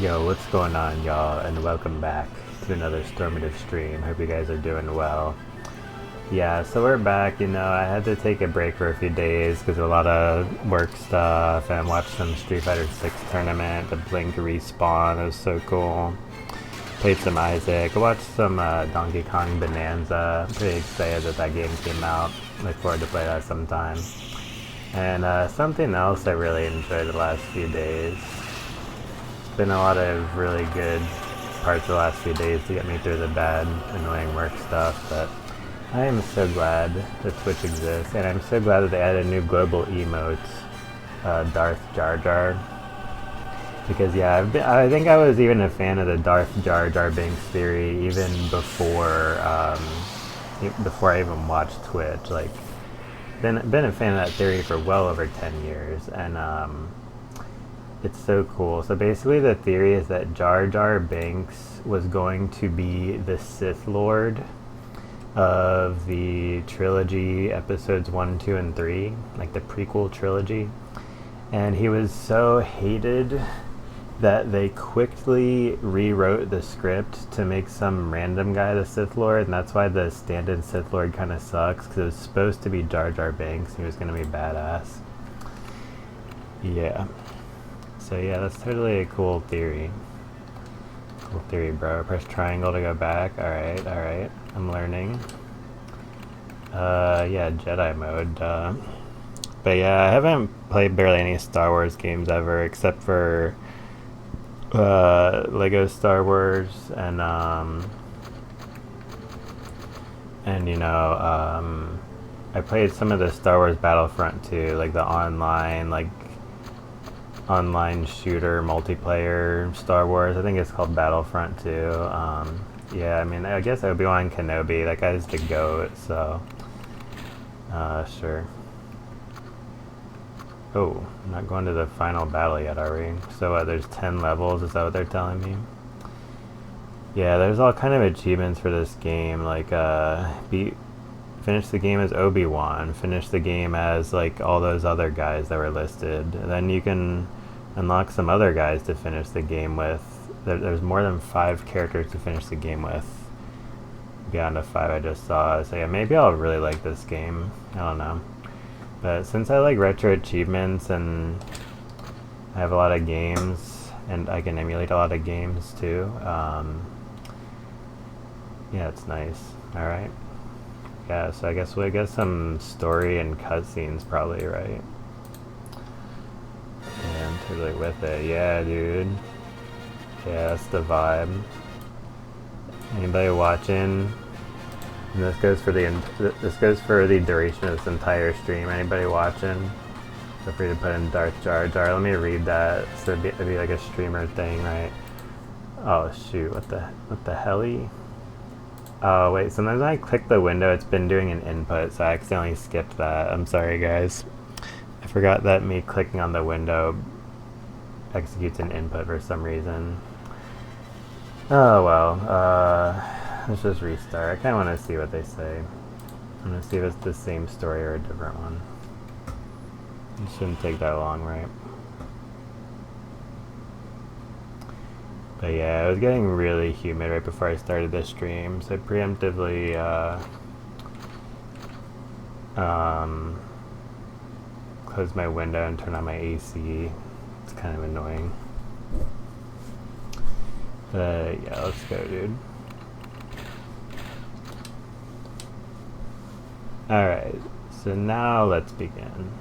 Yo, what's going on, y'all, and welcome back to another Stormative stream. Hope you guys are doing well. Yeah, so we're back. I had to take a break for a few days because of a lot of work stuff, and watched some Street Fighter 6 tournament, the Blink respawn. It was so cool. Played some Isaac. I watched some Donkey Kong Bonanza. I'm pretty excited that that game came out. Look forward to play that sometime. And something else I really enjoyed the last few days. Been a lot of really good parts the last few days to get me through the bad, annoying work stuff, but I am so glad that Twitch exists, and I'm so glad that they added new global emotes, DarthJarJar. Because yeah, I think I was even a fan of the DarthJarJar Binks theory even before I even watched Twitch. Like, been a fan of that theory for well over 10 years, and it's so cool. So basically the theory is that Jar Jar Binks was going to be the Sith Lord of the trilogy episodes 1, 2, and 3, like the prequel trilogy. And he was so hated that they quickly rewrote the script to make some random guy the Sith Lord, and that's why the stand-in Sith Lord kind of sucks, because it was supposed to be Jar Jar Binks, and he was going to be badass. Yeah. So yeah, that's totally a cool theory. Cool theory, bro. Press triangle to go back. Alright. I'm learning. Yeah, Jedi mode. But yeah, I haven't played barely any Star Wars games ever, except for Lego Star Wars and I played some of the Star Wars Battlefront 2, like the online shooter multiplayer Star Wars. I think it's called Battlefront 2. Yeah, I mean, I guess Obi-Wan Kenobi, that guy's the GOAT, so sure. Oh, I'm not going to the final battle yet, are we? So there's 10 levels, is that what they're telling me? Yeah, there's all kind of achievements for this game, like finish the game as Obi-Wan, finish the game as like all those other guys that were listed, and then you can unlock some other guys to finish the game with. There's more than 5 characters to finish the game with, beyond the 5 I just saw. So yeah, maybe I'll really like this game, I don't know. But since I like retro achievements and I have a lot of games and I can emulate a lot of games too, yeah, it's nice. Alright. Yeah, so I guess we'll get some story and cutscenes probably, right? Yeah, I'm totally with it. Yeah, dude. Yeah, that's the vibe. Anybody watching? And this goes for the duration of this entire stream. Anybody watching? Feel free to put in Darth Jar Jar. Let me read that. So it'd be like a streamer thing, right? Oh shoot! What the helly? Oh wait, sometimes when I click the window it's been doing an input, so I accidentally skipped that. I'm sorry guys. I forgot that me clicking on the window executes an input for some reason. Oh well, let's just restart. I kinda wanna see what they say. I'm gonna see if it's the same story or a different one. It shouldn't take that long, right? But yeah, it was getting really humid right before I started this stream, so I preemptively closed my window and turned on my AC. It's kind of annoying. But yeah, let's go, dude. Alright, so now let's begin.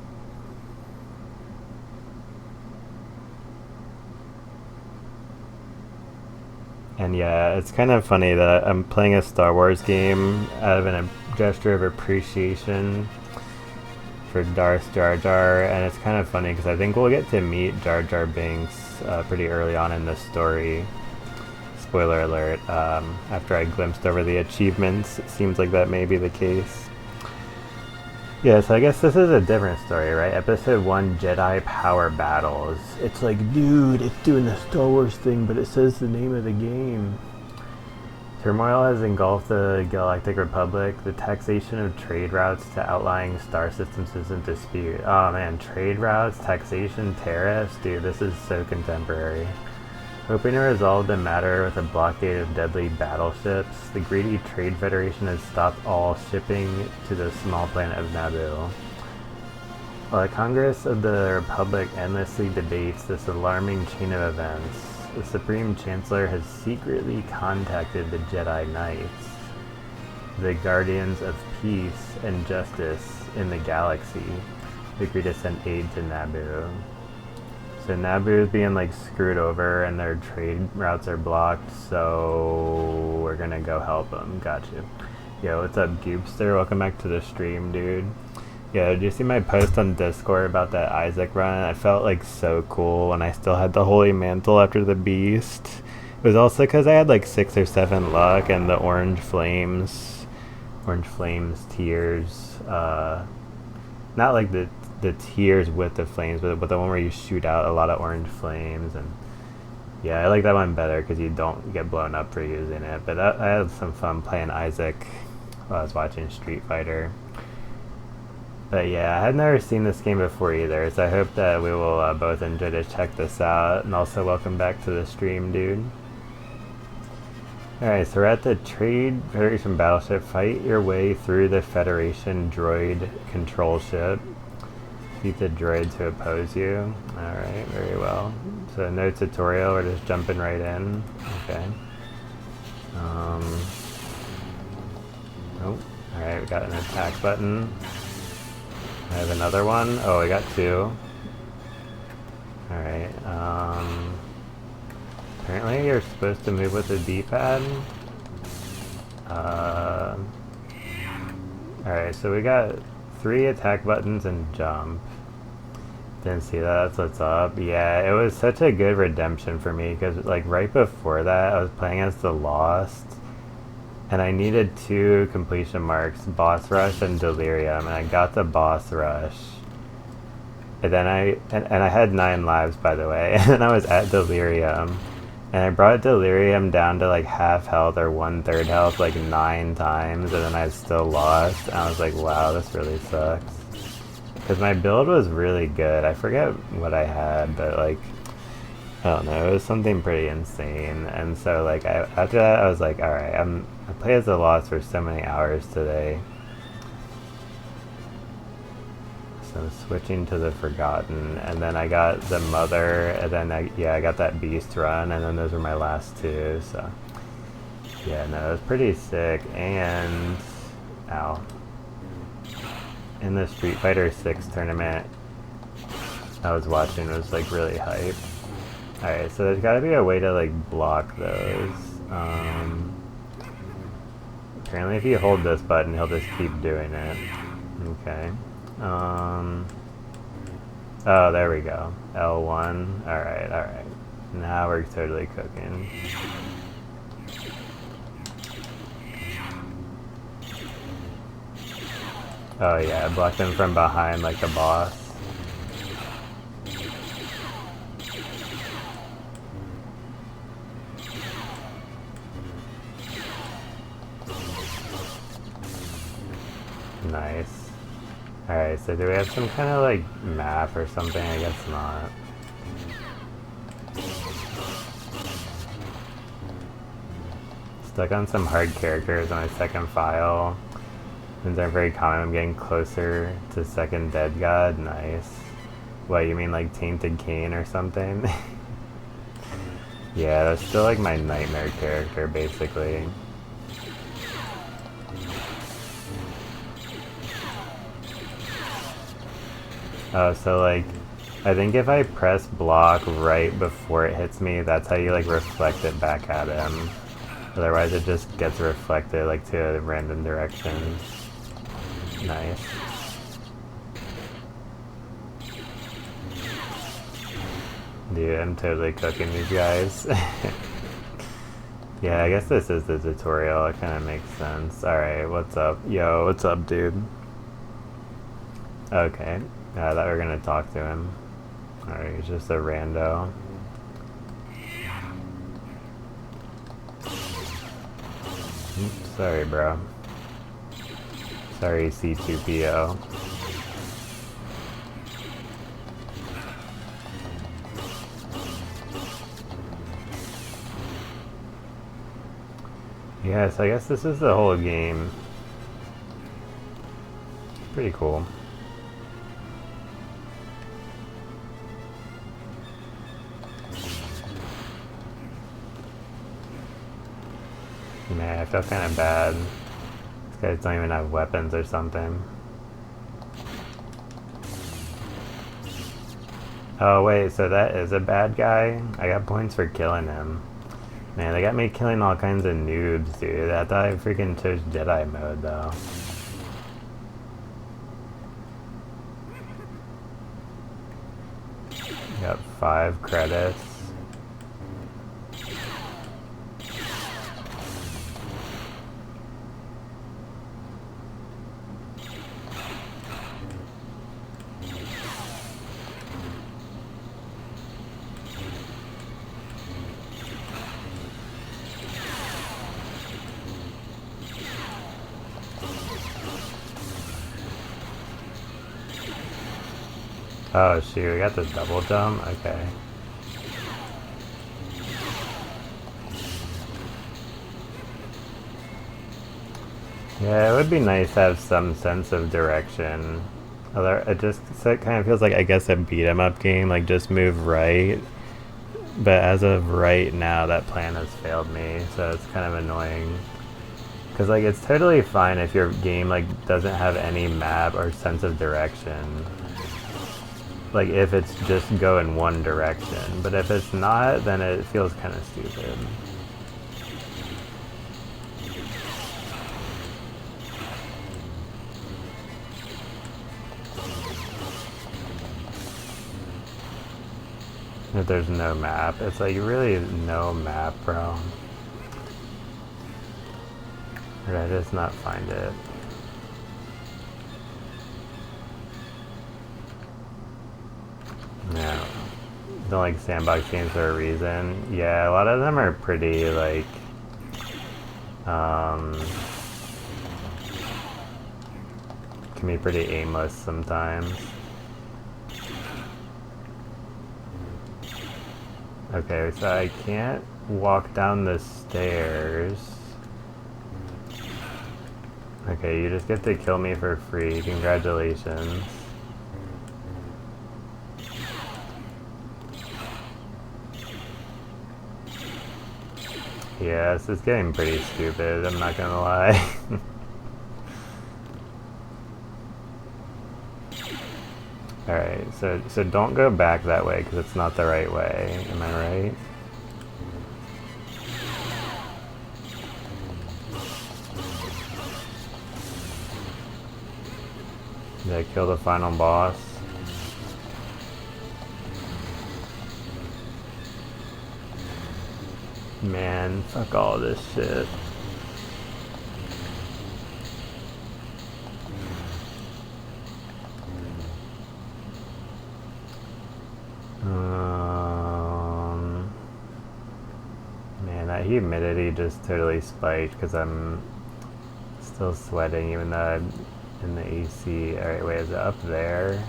And yeah, it's kind of funny that I'm playing a Star Wars game out of a gesture of appreciation for Darth Jar Jar, and it's kind of funny because I think we'll get to meet Jar Jar Binks pretty early on in the story. Spoiler alert, after I glimpsed over the achievements, it seems like that may be the case. Yeah, so I guess this is a different story, right? Episode 1, Jedi Power Battles. It's like, dude, it's doing the Star Wars thing, but it says the name of the game. Turmoil has engulfed the Galactic Republic. The taxation of trade routes to outlying star systems is in dispute. Oh man, trade routes, taxation, tariffs? Dude, this is so contemporary. Hoping to resolve the matter with a blockade of deadly battleships, the greedy Trade Federation has stopped all shipping to the small planet of Naboo. While the Congress of the Republic endlessly debates this alarming chain of events, the Supreme Chancellor has secretly contacted the Jedi Knights, the guardians of peace and justice in the galaxy, to agree to send aid to Naboo. So Naboo's being like screwed over and their trade routes are blocked, so we're gonna go help them. Gotcha. Yo, what's up, Goopster? Welcome back to the stream, dude. Yeah, did you see my post on Discord about that Isaac run? I felt like so cool when I still had the Holy Mantle after the Beast. It was also because I had like 6 or 7 luck and the Orange Flames tiers. Not like the tiers with the flames, but the one where you shoot out a lot of orange flames. And yeah, I like that one better because you don't get blown up for using it. But I had some fun playing Isaac while I was watching Street Fighter. But yeah, I had never seen this game before either, so I hope that we will both enjoy to check this out. And also welcome back to the stream, dude. Alright, so we're at the Trade Federation battleship. Fight your way through the Federation droid control ship. Defeat the droid to oppose you. Alright, very well. So no tutorial, we're just jumping right in. Okay. Oh, alright, we got an attack button. I have another one. Oh, I got 2. Alright, apparently you're supposed to move with the D-pad. Alright, so we got 3 attack buttons and jump. Didn't see that, that's what's up. Yeah, it was such a good redemption for me, because like right before that, I was playing as the Lost, and I needed 2 completion marks, Boss Rush and Delirium, and I got the Boss Rush. And then I had 9 lives, by the way, and then I was at Delirium, and I brought Delirium down to like half health or 1/3 health like 9 times, and then I still lost, and I was like, wow, this really sucks. Because my build was really good. I forget what I had, but like, I don't know, it was something pretty insane. And so like, after that, I was like, alright, I played as the Lost for so many hours today. So I'm switching to the Forgotten, and then I got the Mother, and then I got that Beast run, and then those were my last 2, so. Yeah, no, it was pretty sick, and, ow. In the Street Fighter 6 tournament I was watching, was like really hype. Alright, so there's gotta be a way to like block those. Apparently if you hold this button, he'll just keep doing it. Okay. Oh, there we go. L1. Alright, alright. Now we're totally cooking. Oh yeah, I blocked him from behind like the boss. Nice. Alright, so do we have some kind of like map or something? I guess not. Stuck on some hard characters on my second file. Since they're very common, I'm getting closer to second Dead God. Nice. What, you mean like Tainted Cain or something? Yeah, that's still like my nightmare character, basically. Oh, so like, I think if I press block right before it hits me, that's how you like reflect it back at him. Otherwise it just gets reflected like to a random direction. Nice. Dude, I'm totally cooking these guys. Yeah, I guess this is the tutorial. It kind of makes sense. Alright, what's up? Yo, what's up, dude? Okay. I thought we were gonna talk to him. Alright, he's just a rando. Oops, sorry, bro. Sorry, C2PO. Yeah, so I guess this is the whole game. Pretty cool. Man, I feel kind of bad. These guys don't even have weapons or something. Oh wait, so that is a bad guy? I got points for killing him. Man, they got me killing all kinds of noobs, dude. I thought I freaking chose Jedi mode, though. Got 5 credits. Oh shoot, we got the double jump? Okay. Yeah, it would be nice to have some sense of direction. Although it just so it kind of feels like, I guess, a beat 'em up game, like just move right. But as of right now, that plan has failed me, so it's kind of annoying. Because like it's totally fine if your game like doesn't have any map or sense of direction. Like if it's just go in one direction, but if it's not, then it feels kind of stupid. If there's no map, it's like really no map, bro. Or did I just not find it? No. Don't like sandbox games for a reason. Yeah, a lot of them are pretty like can be pretty aimless sometimes. Okay, so I can't walk down the stairs. Okay, you just get to kill me for free. Congratulations. Yeah, this is getting pretty stupid, I'm not gonna lie. Alright, so don't go back that way because it's not the right way. Am I right? Did I kill the final boss? Man, fuck all this shit. Man, that humidity just totally spiked because I'm still sweating even though I'm in the AC. Alright, wait, is it up there?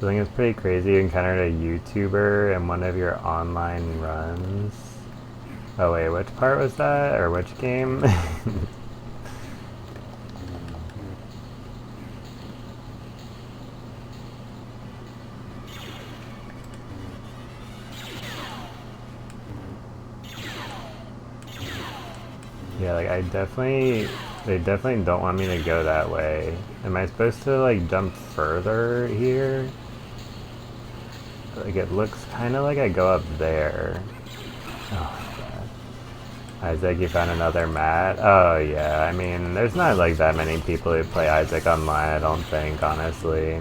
So I think it's pretty crazy. You encountered a YouTuber in one of your online runs. Oh wait, which part was that? Or which game? Yeah, like they definitely don't want me to go that way. Am I supposed to like jump further here? Like it looks kind of like I go up there. Oh god. Isaac, you found another mat? Oh yeah, I mean, there's not like that many people who play Isaac online, I don't think, honestly.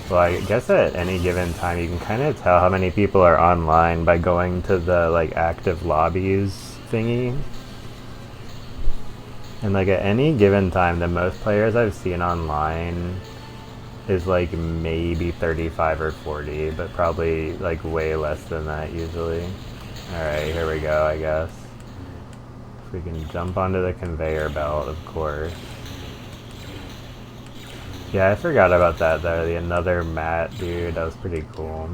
Well, I guess at any given time you can kind of tell how many people are online by going to the like active lobbies thingy. And like at any given time, the most players I've seen online is like maybe 35 or 40, but probably like way less than that usually. Alright, here we go, I guess. If we can jump onto the conveyor belt, of course. Yeah, I forgot about that though. The another mat, dude, that was pretty cool.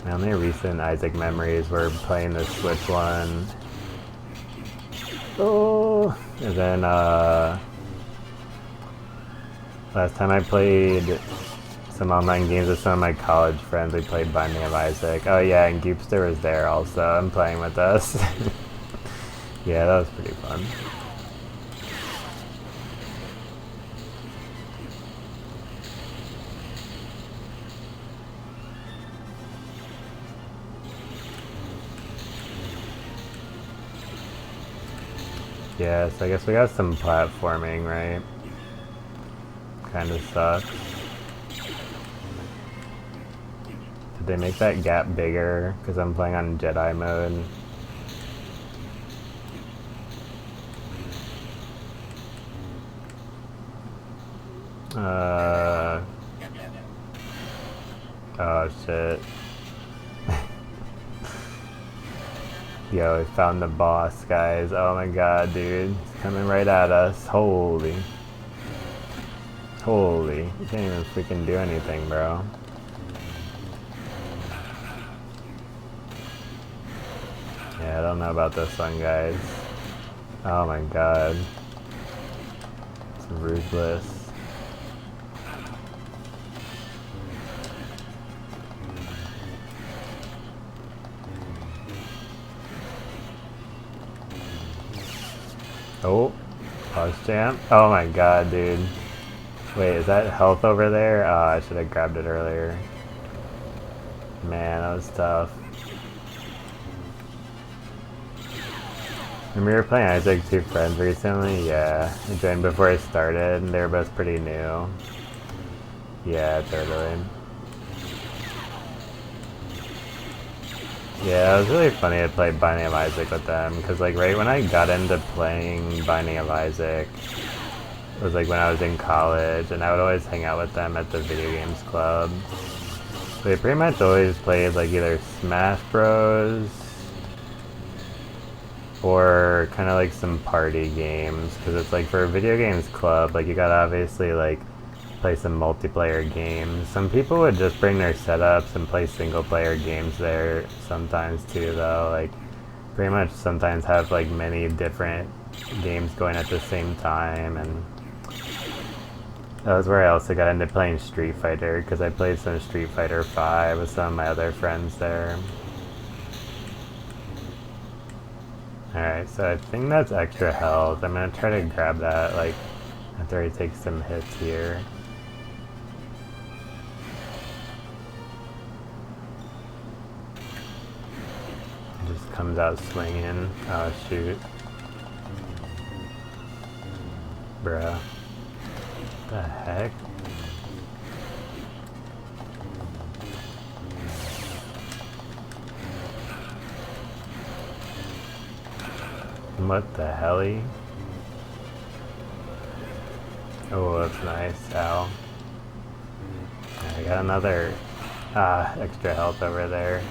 My only recent Isaac memories were playing the Switch one. Oh, and then last time I played some online games with some of my college friends, we played Binding of Isaac. Oh yeah, and Goopster was there also, and playing with us. Yeah, that was pretty fun. Yeah, so I guess we got some platforming, right? Kinda sucks. Did they make that gap bigger? Because I'm playing on Jedi mode. Oh shit. Yo, we found the boss, guys. Oh my god, dude. He's coming right at us. Holy. Holy. You can't even freaking do anything, bro. Yeah, I don't know about this one, guys. Oh my god. It's ruthless. Oh, pause jam. Oh my god, dude. Wait, is that health over there? Oh, I should have grabbed it earlier. Man, that was tough. Remember you were playing Isaac 2 Friends recently? Yeah. I joined before I started, and they were both pretty new. Yeah, totally. Yeah, it was really funny to play Binding of Isaac with them, because like right when I got into playing Binding of Isaac, it was like when I was in college, and I would always hang out with them at the video games club. So they pretty much always played like either Smash Bros. Or kind of like some party games, because it's like for a video games club, like you gotta obviously like play some multiplayer games. Some people would just bring their setups and play single player games there sometimes too, though. Like pretty much sometimes have like many different games going at the same time. And that was where I also got into playing Street Fighter, because I played some Street Fighter 5 with some of my other friends there. Alright, so I think that's extra health. I'm gonna try to grab that like after he takes some hits here. Just comes out swinging. Oh shoot. Bruh. What the heck? What the helly? Oh, that's nice. Ow. I got another extra health over there.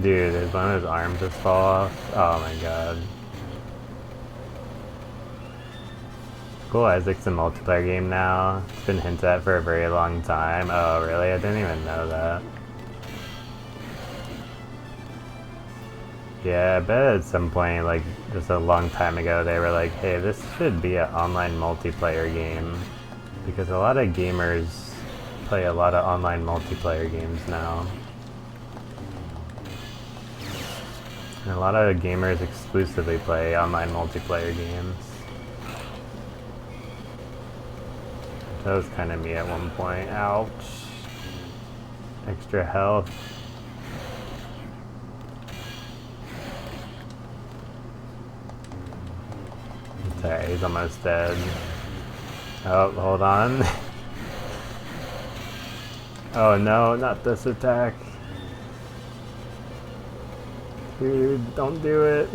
Dude, there's one of his arms just fall off. Oh my god. Cool, Isaac's a multiplayer game now. It's been hinted at for a very long time. Oh really? I didn't even know that. Yeah, I bet at some point, like just a long time ago, they were like, hey, this should be an online multiplayer game. Because a lot of gamers play a lot of online multiplayer games now. And a lot of gamers exclusively play online multiplayer games. That was kind of me at one point. Ouch. Extra health. Alright, he's almost dead. Oh, hold on. Oh no, not this attack. Dude, don't do it.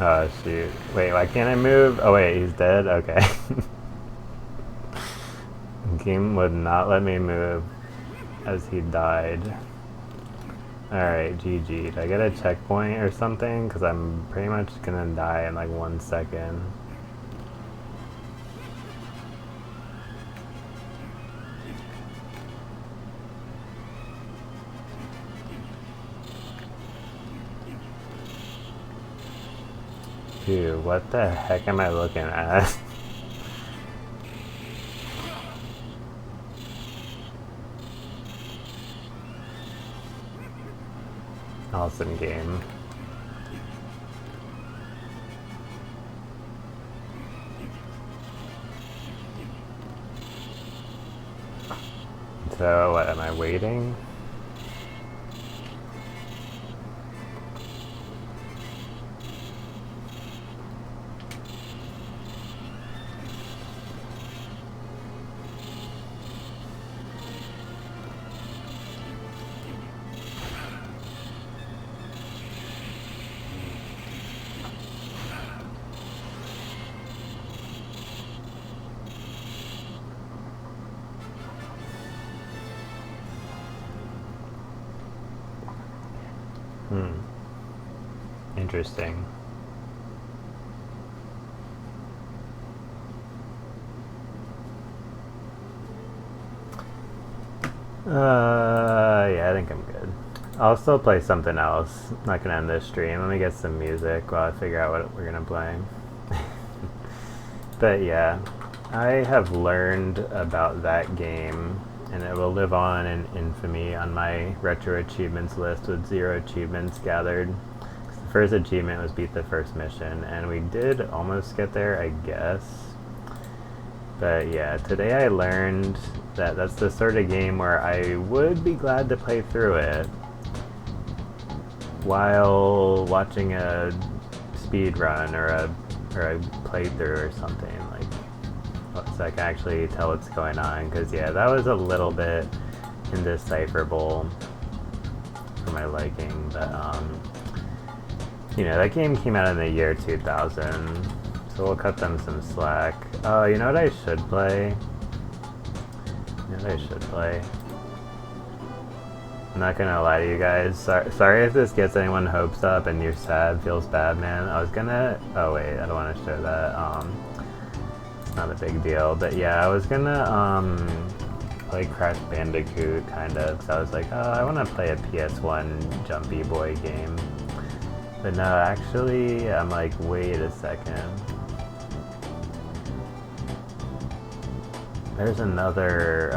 Oh shoot. Wait, why can't I move? Oh wait, he's dead? Okay. The game would not let me move as he died. Alright, GG. Did I get a checkpoint or something? Because I'm pretty much gonna die in like 1 second. Dude, what the heck am I looking at? Awesome game. So, what, am I waiting? Interesting. Yeah, I think I'm good. I'll still play something else. I'm not gonna end this stream. Let me get some music while I figure out what we're gonna play. But yeah, I have learned about that game, and it will live on in infamy on my retro achievements list with 0 achievements gathered. The first achievement was beat the first mission, and we did almost get there, I guess. But yeah, today I learned that that's the sort of game where I would be glad to play through it while watching a speed run or a playthrough or something, like, so I can actually tell what's going on, because yeah, that was a little bit indecipherable for my liking. But you know, that game came out in the year 2000, so we'll cut them some slack. Oh, you know what I should play? You know what I should play? I'm not gonna lie to you guys. Sorry if this gets anyone hopes up and you're sad, feels bad, man. I was gonna... Oh wait, I don't want to show that. It's not a big deal. But yeah, I was gonna play Crash Bandicoot, kind of. So I was like, oh, I want to play a PS1 Jumpy Boy game. But no, actually, I'm like, wait a second. There's another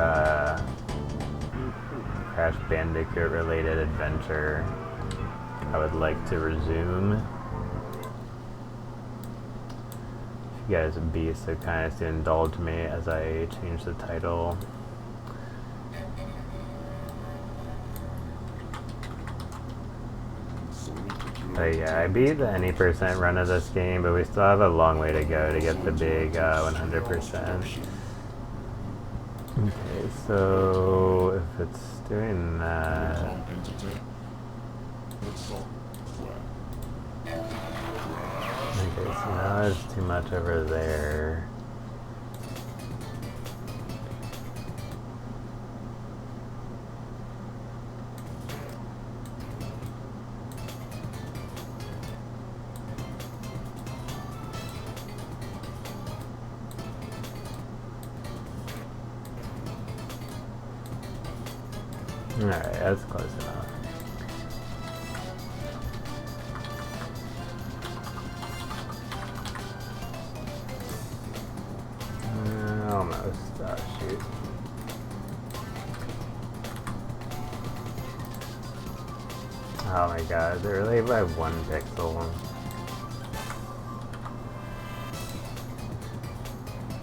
Crash Bandicoot related adventure I would like to resume. If you guys would be so kind as to indulge me as I change the title. But yeah, I beat the any percent run of this game, but we still have a long way to go to get the big 100%. Okay, so if it's doing that... Okay, so now there's too much over there. Alright, that's close enough. Almost. Oh, shoot. Oh my god, they're really by 1 pixel.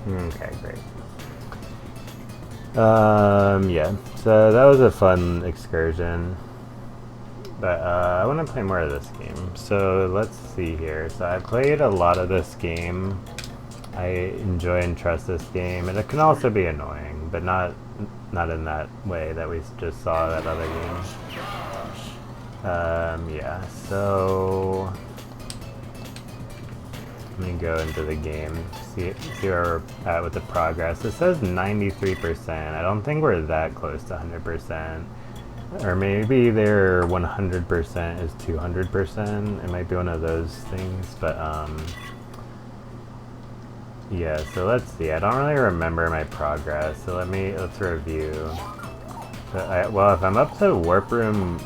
Okay, great. Yeah, so that was a fun excursion, but I want to play more of this game, so let's see here. So I played a lot of this game. I enjoy and trust this game, and it can also be annoying, but not in that way that we just saw that other game. Yeah, so let me go into the game, see where we're at with the progress. It says 93%. I don't think we're that close to 100%. Or maybe their 100% is 200%. It might be one of those things, but yeah, so let's see. I don't really remember my progress, so let's review. So well, if I'm up to warp room,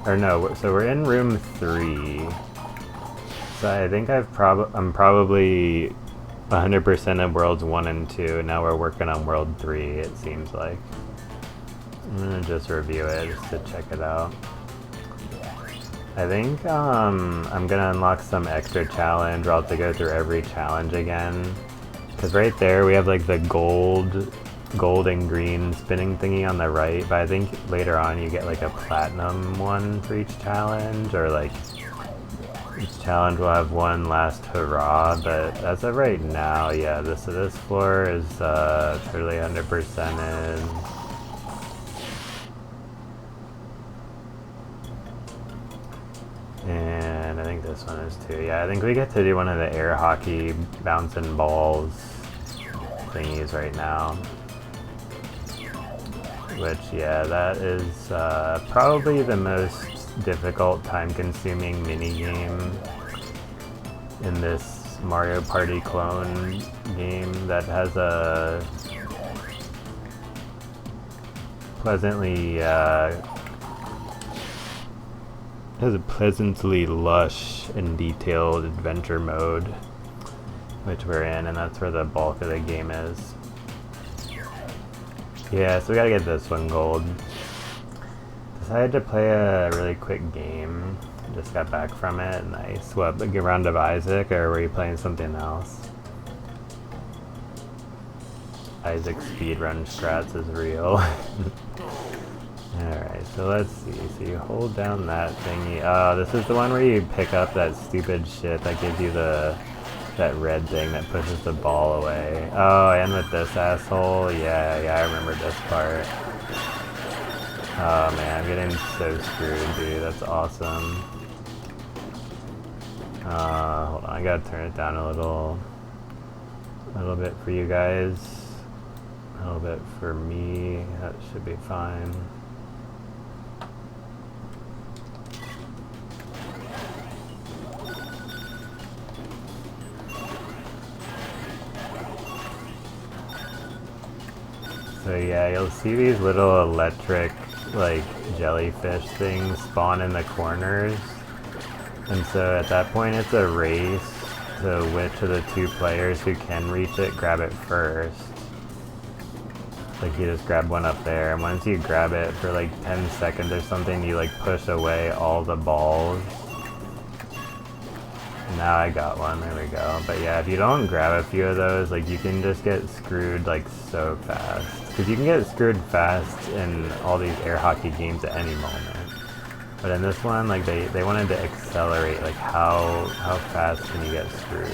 or no, so we're in room 3. So I think I'm probably 100% of worlds 1 and 2. Now we're working on world 3, it seems like. I'm gonna just review it just to check it out. I think I'm gonna unlock some extra challenge, or I'll have to go through every challenge again. Because right there we have like the gold and green spinning thingy on the right, but I think later on you get like a platinum one for each challenge, or like each challenge will have one last hurrah, but as of right now, yeah, this floor is totally 100%ed. And I think this one is too. Yeah, I think we get to do one of the air hockey bouncing balls thingies right now. Which, yeah, that is probably the most difficult, time-consuming minigame in this Mario Party clone game that has a pleasantly lush and detailed adventure mode, which we're in, and that's where the bulk of the game is. Yeah, so we gotta get this one gold. Decided to play a really quick game. Just got back from it. Nice. What, like a round of Isaac, or were you playing something else? Isaac speedrun strats is real. Alright, so let's see. So you hold down that thingy. Oh, this is the one where you pick up that stupid shit that gives you that red thing that pushes the ball away. Oh, and with this asshole? Yeah, I remember this part. Oh man, I'm getting so screwed, dude. That's awesome. Hold on, I gotta turn it down a little bit for you guys. A little bit for me. That should be fine. So yeah, you'll see these little electric, like, jellyfish things spawn in the corners. And so at that point it's a race to which of the two players who can reach it grab it first. Like, you just grab one up there, and once you grab it for like 10 seconds or something, you like push away all the balls. Now I got one, there we go. But yeah, if you don't grab a few of those, like, you can just get screwed like so fast. Because you can get screwed fast in all these air hockey games at any moment. But in this one, like, they wanted to accelerate, like, how fast can you get screwed?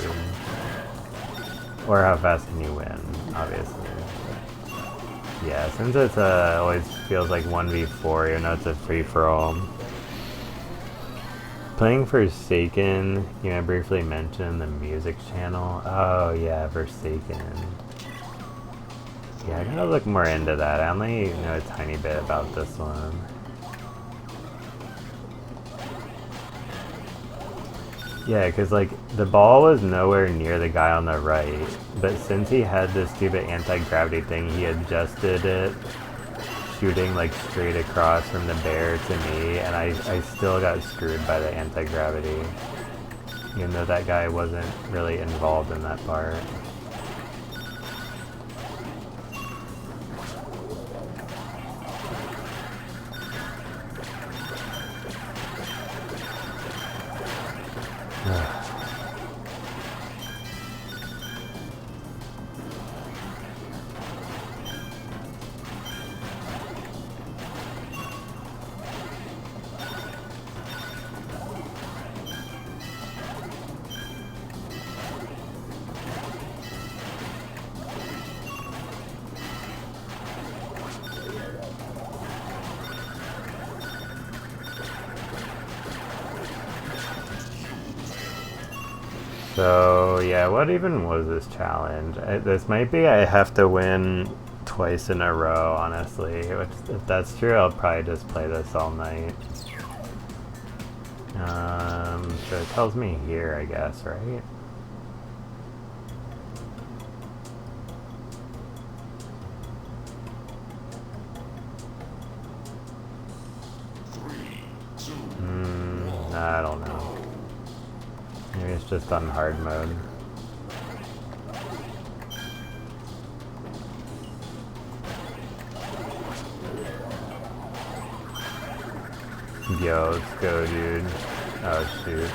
Or how fast can you win, obviously. Yeah, since it's always feels like 1v4, even though it's a free-for-all. Playing Forsaken, you know, I briefly mentioned the music channel. Oh yeah, Forsaken. Yeah, I gotta look more into that. I only know a tiny bit about this one. Yeah, because like the ball was nowhere near the guy on the right, but since he had this stupid anti-gravity thing, he adjusted it, shooting like straight across from the bear to me, and I still got screwed by the anti-gravity, even though that guy wasn't really involved in that part. So yeah, what even was this challenge? This might be I have to win twice in a row, honestly. Which, if that's true, I'll probably just play this all night. So it tells me here, I guess, right? I don't know. Maybe it's just on hard mode. Yo, let's go, dude. Oh, shoot.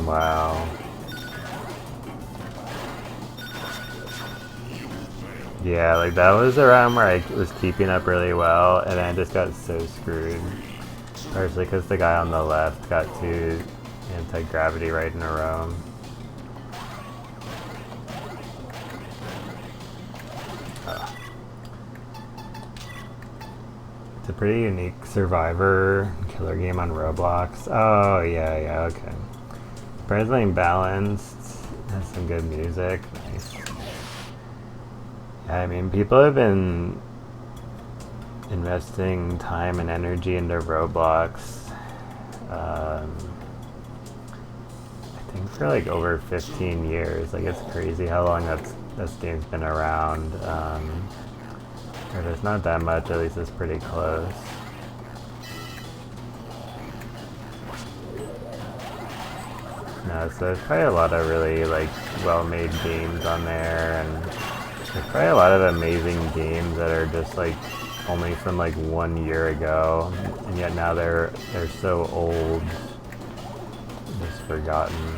Wow. Yeah, like that was a round where I was keeping up really well, and then I just got so screwed. Partially because the guy on the left got 2 anti-gravity right in a row. It's a pretty unique survivor killer game on Roblox. Oh, yeah, okay. Surprisingly balanced, has some good music, nice. Yeah, I mean, people have been investing time and energy into Roblox, I think for like over 15 years. Like, it's crazy how long this game's been around. If it's not that much, at least it's pretty close. No, so there's probably a lot of really like well-made games on there, and there's probably a lot of amazing games that are just like only from like 1 year ago, and yet now they're so old, just forgotten.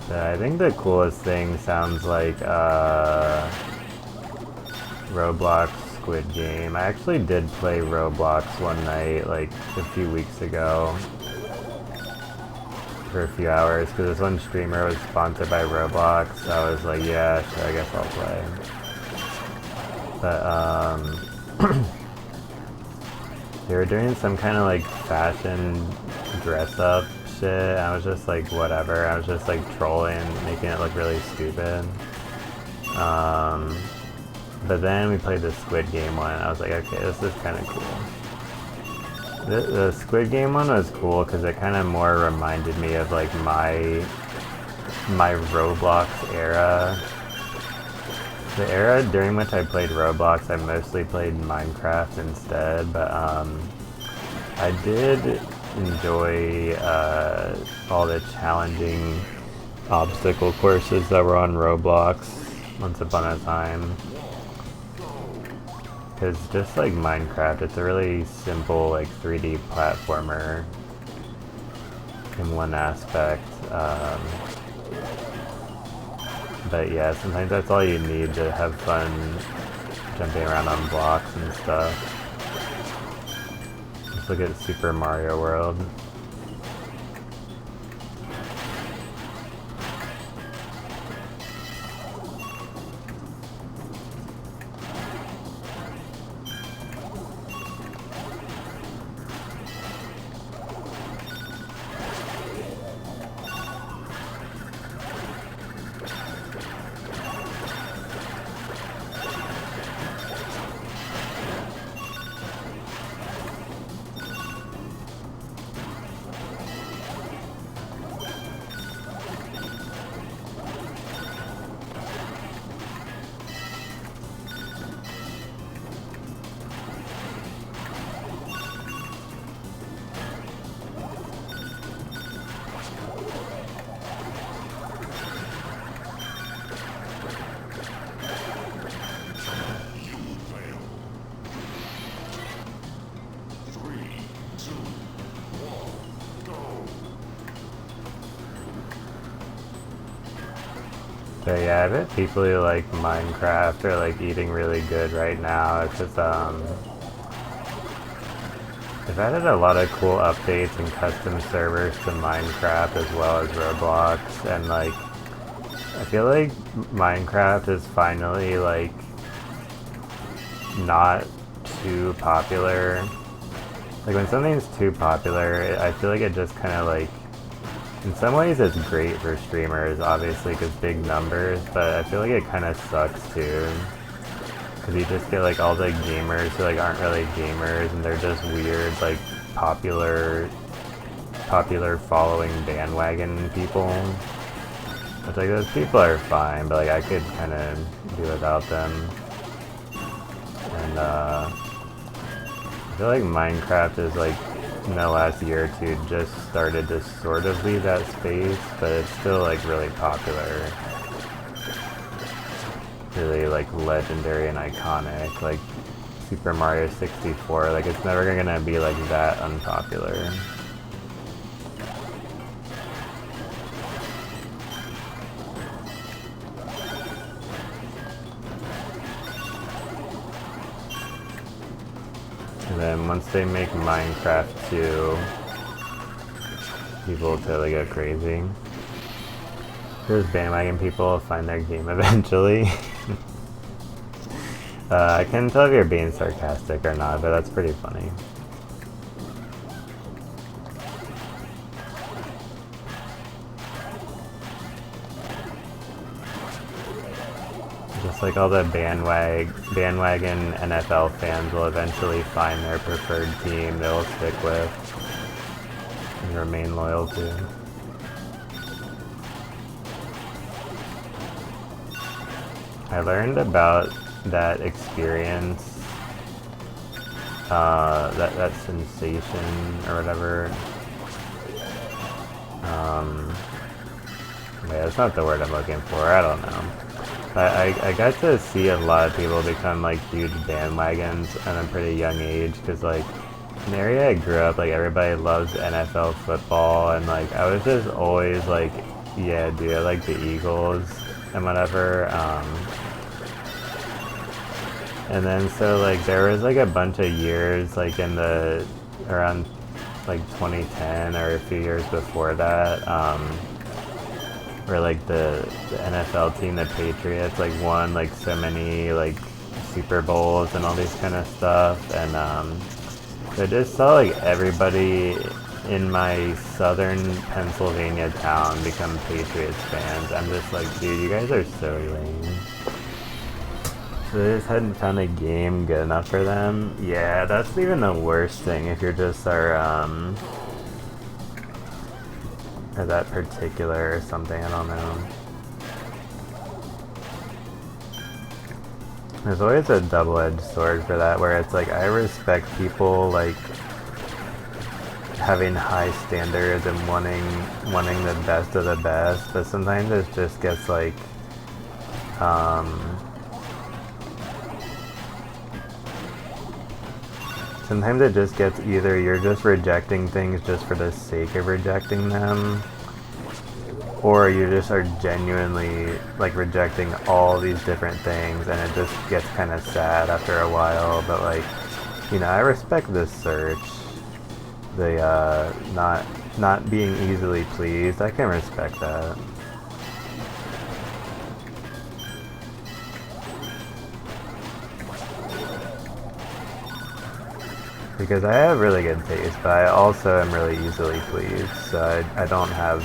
But I think the coolest thing sounds like Roblox Squid Game. I actually did play Roblox one night like a few weeks ago for a few hours because this one streamer was sponsored by Roblox, so I was like, yeah, sure, I guess I'll play. But they were doing some kind of like fashion dress up shit. I was just like, whatever. I was just like trolling, making it look really stupid. But then we played the Squid Game one, and I was like, okay, this is kind of cool. The Squid Game one was cool because it kind of more reminded me of like my Roblox era. The era during which I played Roblox, I mostly played Minecraft instead, but I did enjoy all the challenging obstacle courses that were on Roblox once upon a time. Because just like Minecraft, it's a really simple like 3D platformer in one aspect. But yeah, sometimes that's all you need to have fun jumping around on blocks and stuff. Let's look at Super Mario World. But yeah, I bet people who like Minecraft are like eating really good right now. It's just they've added a lot of cool updates and custom servers to Minecraft as well as Roblox, and like I feel like Minecraft is finally like not too popular. Like when something's too popular, I feel like it just kind of like, in some ways it's great for streamers, obviously, because big numbers, but I feel like it kind of sucks too. Because you just get like all the gamers who like aren't really gamers, and they're just weird, like popular following bandwagon people. Which like those people are fine, but like I could kind of do without them. And I feel like Minecraft is like, in the last year or two, just started to sort of leave that space, but it's still like really popular. Really like legendary and iconic, like Super Mario 64, like it's never gonna be like that unpopular. And then once they make Minecraft 2, people will totally go crazy. Those bandwagon people will find their game eventually. I can't tell if you're being sarcastic or not, but that's pretty funny. Just like all the bandwagon NFL fans will eventually find their preferred team they'll stick with and remain loyal to. I learned about that experience, that sensation or whatever. Yeah, that's not the word I'm looking for. I don't know. I got to see a lot of people become like huge bandwagons at a pretty young age, because like in the area I grew up, like everybody loves NFL football, and like I was just always like, yeah, dude, I like the Eagles and whatever. And then so like there was like a bunch of years like in the around like 2010 or a few years before that, where like the NFL team, the Patriots, like won like so many like Super Bowls and all these kind of stuff, and so I just saw like everybody in my southern Pennsylvania town become Patriots fans. I'm just like, dude, you guys are so lame. So they just hadn't found a game good enough for them. Yeah, that's even the worst thing if you're just or that particular or something, I don't know. There's always a double-edged sword for that, where it's like I respect people like having high standards and wanting the best of the best, but sometimes it just gets like sometimes it just gets either you're just rejecting things just for the sake of rejecting them, or you just are genuinely like rejecting all these different things, and it just gets kind of sad after a while. But like, you know, I respect this search. The not being easily pleased, I can respect that. Because I have really good taste, but I also am really easily pleased, so I don't have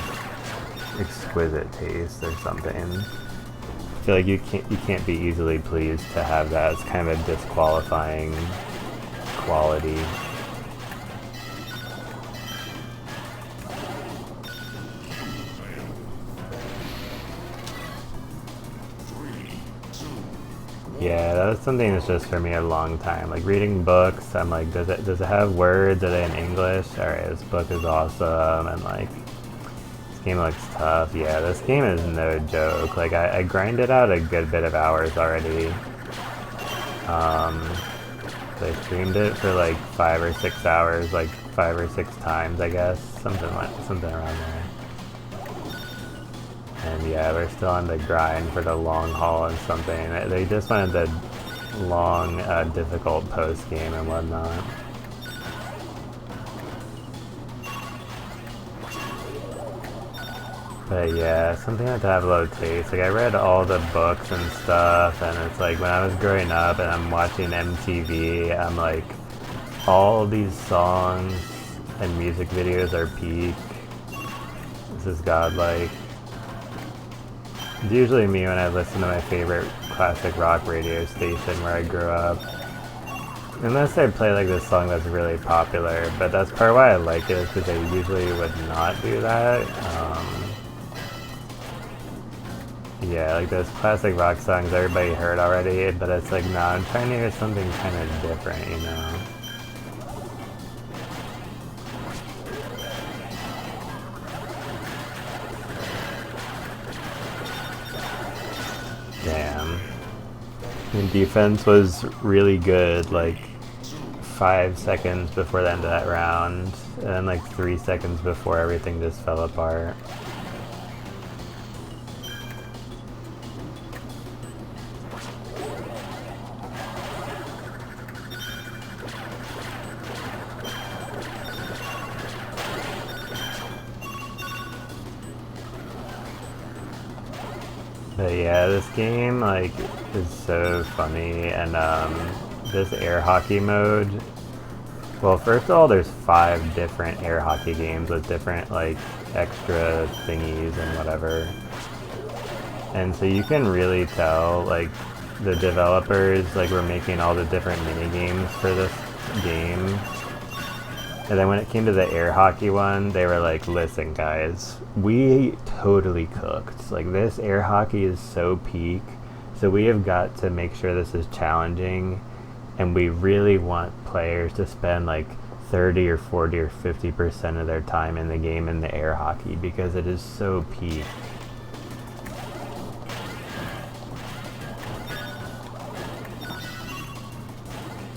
exquisite taste or something. I feel like you can't be easily pleased to have that. It's kind of a disqualifying quality. Yeah, that was something that's just for me a long time. Like reading books, I'm like, does it have words? Are they in English? Alright, this book is awesome, and like, this game looks tough. Yeah, this game is no joke. Like, I grinded out a good bit of hours already. I streamed it for like 5 or 6 hours, like 5 or 6 times, I guess, something around there. And yeah, we're still on the grind for the long haul and something. They just wanted the long, difficult post game and whatnot. But yeah, something like to have a low taste. Like I read all the books and stuff, and it's like when I was growing up and I'm watching MTV, I'm like, all these songs and music videos are peak. This is godlike. It's usually me when I listen to my favorite classic rock radio station where I grew up. Unless they play like this song that's really popular, but that's part of why I like it, is because they usually would not do that. Yeah, like those classic rock songs everybody heard already, but it's like, nah, I'm trying to hear something kind of different, you know? Damn. The defense was really good, like 5 seconds before the end of that round, and then like 3 seconds before everything just fell apart. But yeah, this game like is so funny, and this air hockey mode. Well, first of all, there's 5 different air hockey games with different like extra thingies and whatever, and so you can really tell like the developers like were making all the different mini games for this game. And then when it came to the air hockey one, they were like, listen guys, we totally cooked. Like this air hockey is so peak, so we have got to make sure this is challenging, and we really want players to spend like 30 or 40 or 50% of their time in the game in the air hockey because it is so peak.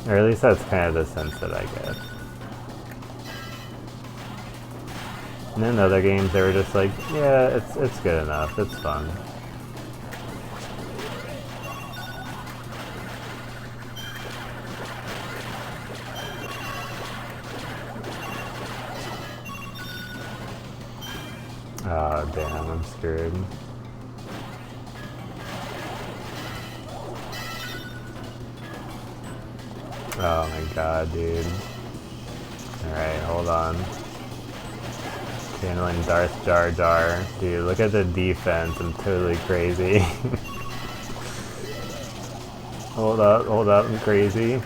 Or at least that's kind of the sense that I get. And then other games, they were just like, yeah, it's good enough, it's fun. Oh damn, I'm screwed. Oh my god, dude. Alright, hold on. Channeling DarthJarJar. Dude, look at the defense. I'm totally crazy. Hold up, I'm crazy.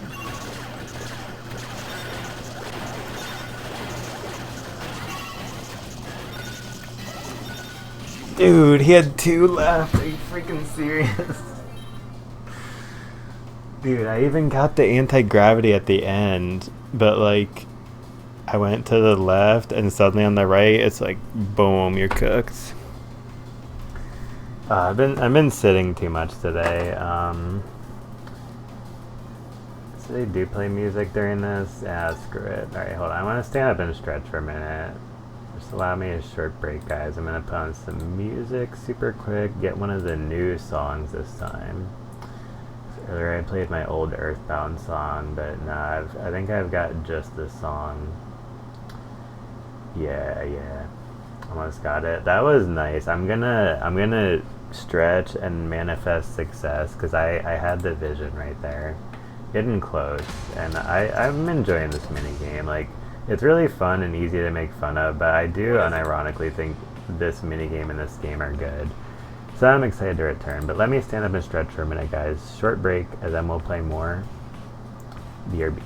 Dude, he had 2 left. Are you freaking serious? Dude, I even got the anti-gravity at the end, but like I went to the left and suddenly on the right it's like boom, you're cooked. I've been sitting too much today. So they do play music during this? Yeah, screw it. Alright, hold on. I want to stand up and stretch for a minute. Just allow me a short break, guys. I'm gonna put on some music super quick, get one of the new songs this time. Earlier I played my old Earthbound song, but nah, I think I've got just this song. Yeah. Almost got it. That was nice. I'm gonna stretch and manifest success because I had the vision right there. Getting close. And I'm enjoying this mini game. Like, it's really fun and easy to make fun of, but I do unironically think this mini game and this game are good. So I'm excited to return, but let me stand up and stretch for a minute, guys. Short break, and then we'll play more BRB.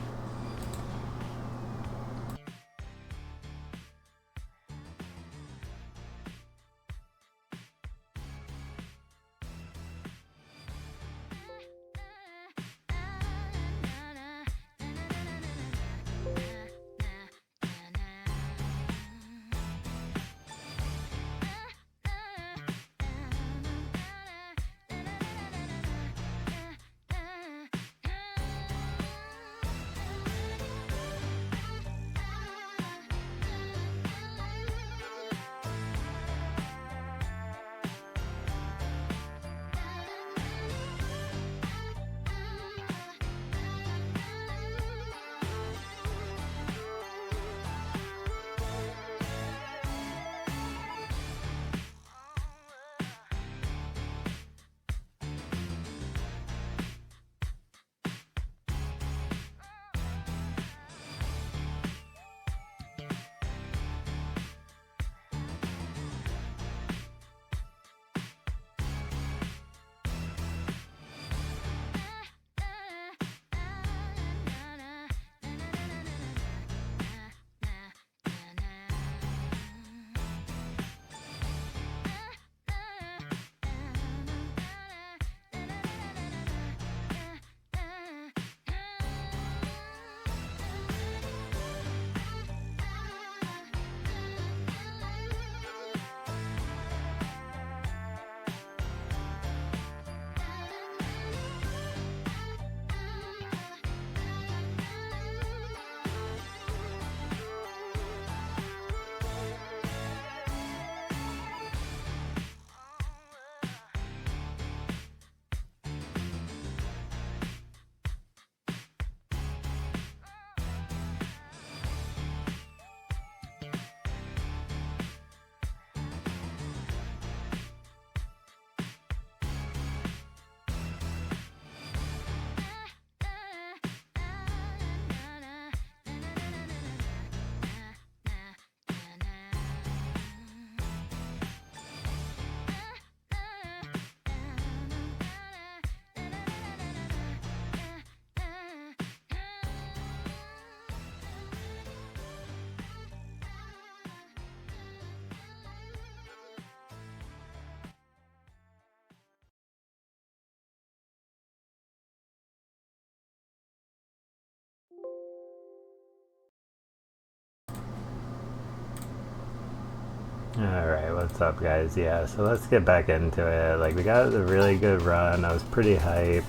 Alright, what's up guys? Yeah, so let's get back into it. Like, we got a really good run. I was pretty hyped.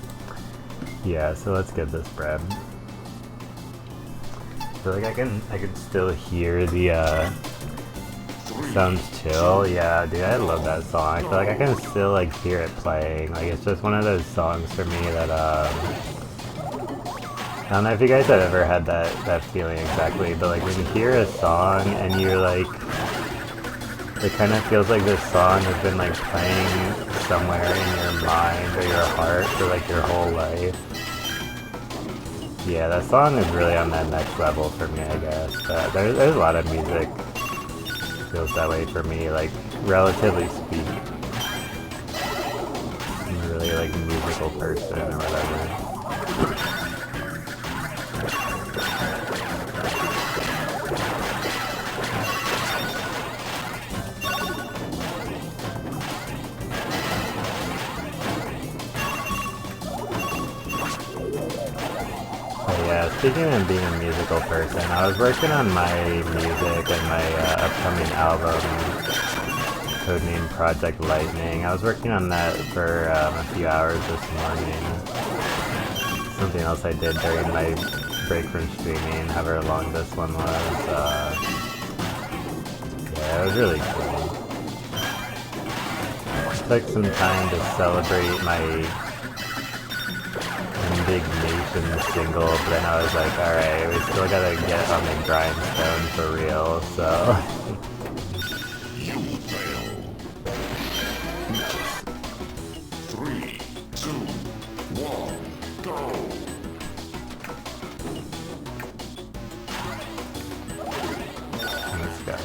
Yeah, so let's get this bread. I feel like I can still hear the sounds chill. Yeah, dude, I love that song. I feel like I can still like hear it playing. Like, it's just one of those songs for me that I don't know if you guys have ever had that feeling exactly, but like when you hear a song and you're like, it kind of feels like this song has been like playing somewhere in your mind or your heart for like your whole life. Yeah, that song is really on that next level for me, I guess. But there's a lot of music feels that way for me, like, relatively speaking. I'm a really like musical person or whatever. Yeah, speaking of being a musical person, I was working on my music and my upcoming album, codename Project Lightning. I was working on that for a few hours this morning. Something else I did during my break from streaming, however long this one was. Yeah, it was really cool. Took some time to celebrate my Indignation single, but then I was like, alright, we still gotta get on the grindstone for real, so... You fail. 3, 2, 1, go! Let's go.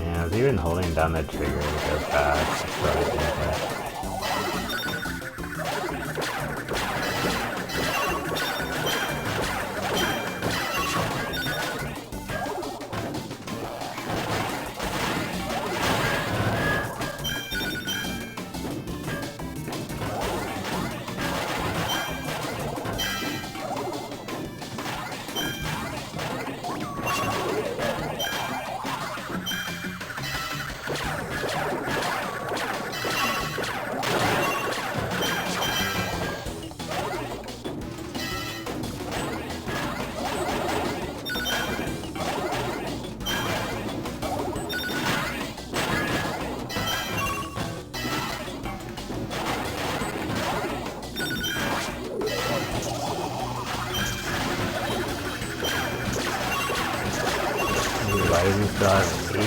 I was even holding down the trigger to go fast, so I think that... Why does he still have 80?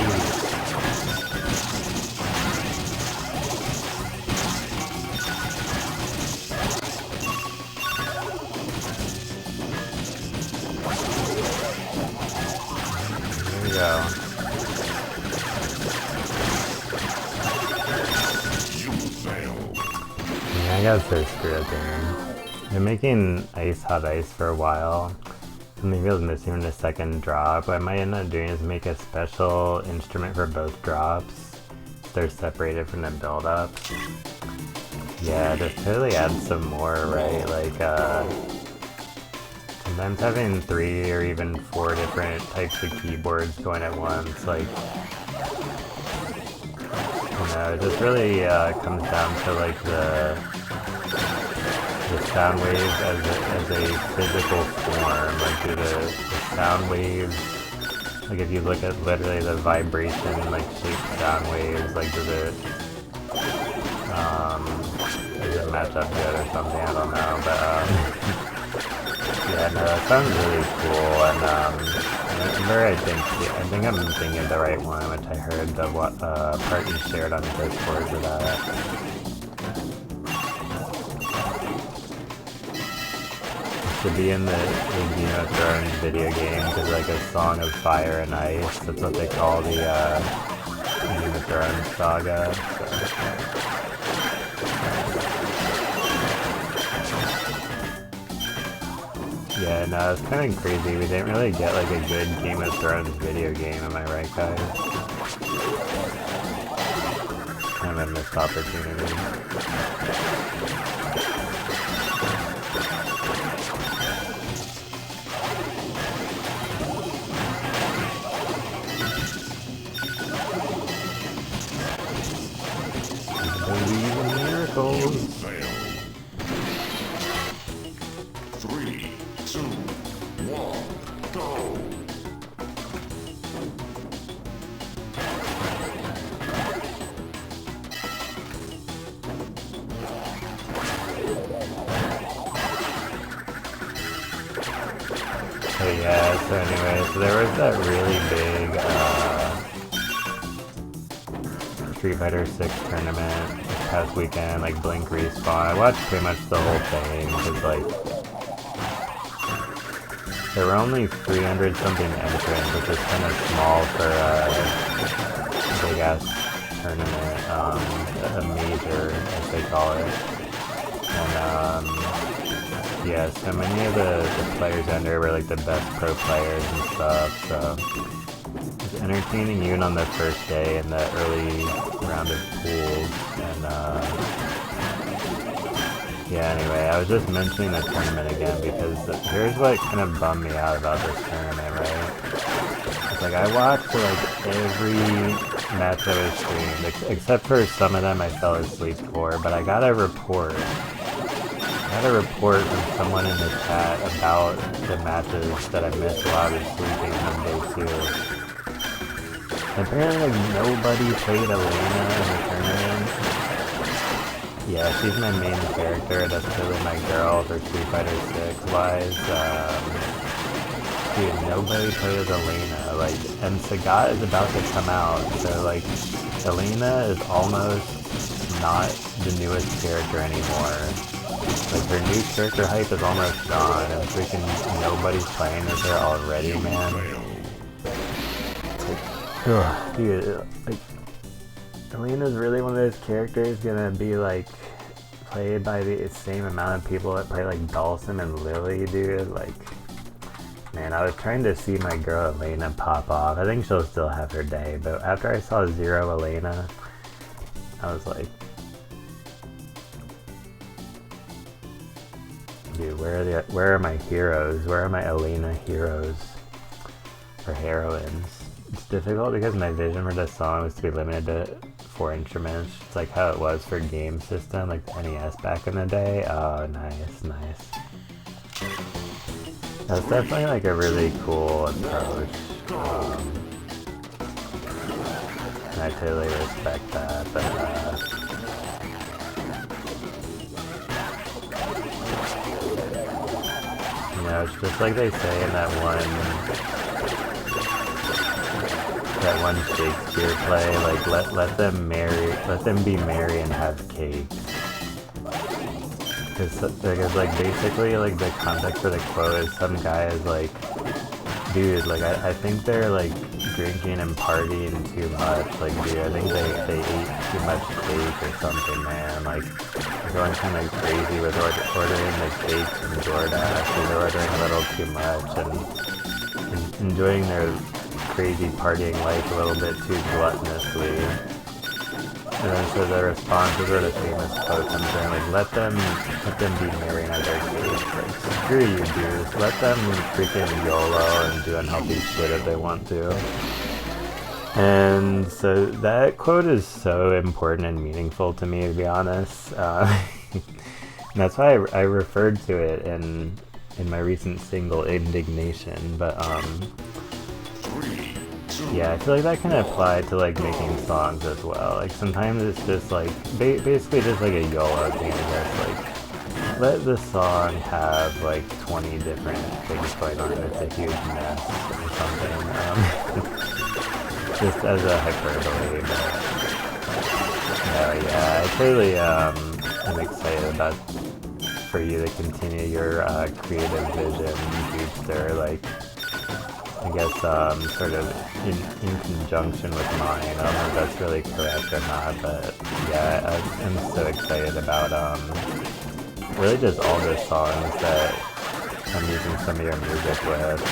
There we go. You fail. Yeah, I got so screwed up there. Been making hot ice for a while. Something feels missing in the second drop. What I might end up doing is make a special instrument for both drops. They're separated from the build-ups. Yeah, just totally add some more, right? Like, sometimes having 3 or even 4 different types of keyboards going at once, like, you know, it just really comes down to like the sound waves as a physical form. Like, do the sound waves, like if you look at literally the vibration, like shaped sound waves, like does it match up good or something? I don't know, but yeah, no, that sounds really cool. And I think I'm thinking of the right one, which I heard the part you shared on Discord for that. To be in the Game of Thrones video game is like a song of fire and ice. That's what they call the Game of Thrones saga. So. No, it's kind of crazy. We didn't really get like a good Game of Thrones video game, am I right, guys? Kind of a missed opportunity. Believe in miracles. Fail. 3, 2, 1, go. So yeah, so anyway, so there was that really big Street Fighter 6 tournament this past weekend, like Blink Respawn. I watched pretty much the whole thing, because like, there were only 300 something entrants, which is kind of small for a big ass tournament, a major as they call it. And yeah, so many of the players under were like the best pro players and stuff, so it was entertaining even on the first day in the early round of pools. And yeah, anyway, I was just mentioning the tournament again because here's what kind of bummed me out about this tournament, right? It's like I watched like every match that was streamed, except for some of them I fell asleep for, but I got a report from someone in the chat about the matches that I missed while I was sleeping on day 2. And apparently like nobody played Elena in the tournament. Yeah, she's my main character, that's really my girl for Street Fighter 6 wise. Dude, nobody plays Elena, like, and Sagat is about to come out, so like, Elena is almost not the newest character anymore. Like, her new character hype is almost gone, and freaking nobody's playing with her already, man. Ugh, dude, like, Elena's really one of those characters gonna be, like, played by the same amount of people that play, like, Dhalsim and Lily, dude. Like, man, I was trying to see my girl Elena pop off. I think she'll still have her day, but after I saw Zero Elena, I was like, dude, where are my heroes? Where are my Elena heroes? Or heroines? It's difficult because my vision for this song was to be limited to 4 instruments. It's like how it was for game system, like the NES back in the day. Oh, nice, nice. That's definitely like a really cool approach. And I totally respect that, but you know, it's just like they say in that one Shakespeare play, like let them be merry and have cakes. Because like basically like the context for the quote is some guy is like, dude, like I think they're like drinking and partying too much. Like, dude, I think they ate too much cake or something, man. Like, they're going kind of crazy with ordering the cakes from DoorDash. They're ordering a little too much and enjoying their crazy partying life a little bit too gluttonously. And then so the responses are the famous quote comes in, like, let them be merry and have their cake. Like, screw you, dudes. Let them freaking YOLO and do unhealthy shit if they want to. And so that quote is so important and meaningful to me, to be honest. And that's why I referred to it in my recent single, Indignation. But, yeah, I feel like that can apply to like making songs as well. Like sometimes it's just like basically just like a YOLO thing. Just like let the song have like 20 different things going on. It's a huge mess or something. Just as a hyperbole. But no, yeah, I totally am excited about for you to continue your creative vision, Dudester. Like, I guess sort of in conjunction with mine. I don't know if that's really correct or not, but yeah, I'm so excited about really just all the songs that I'm using some of your music with.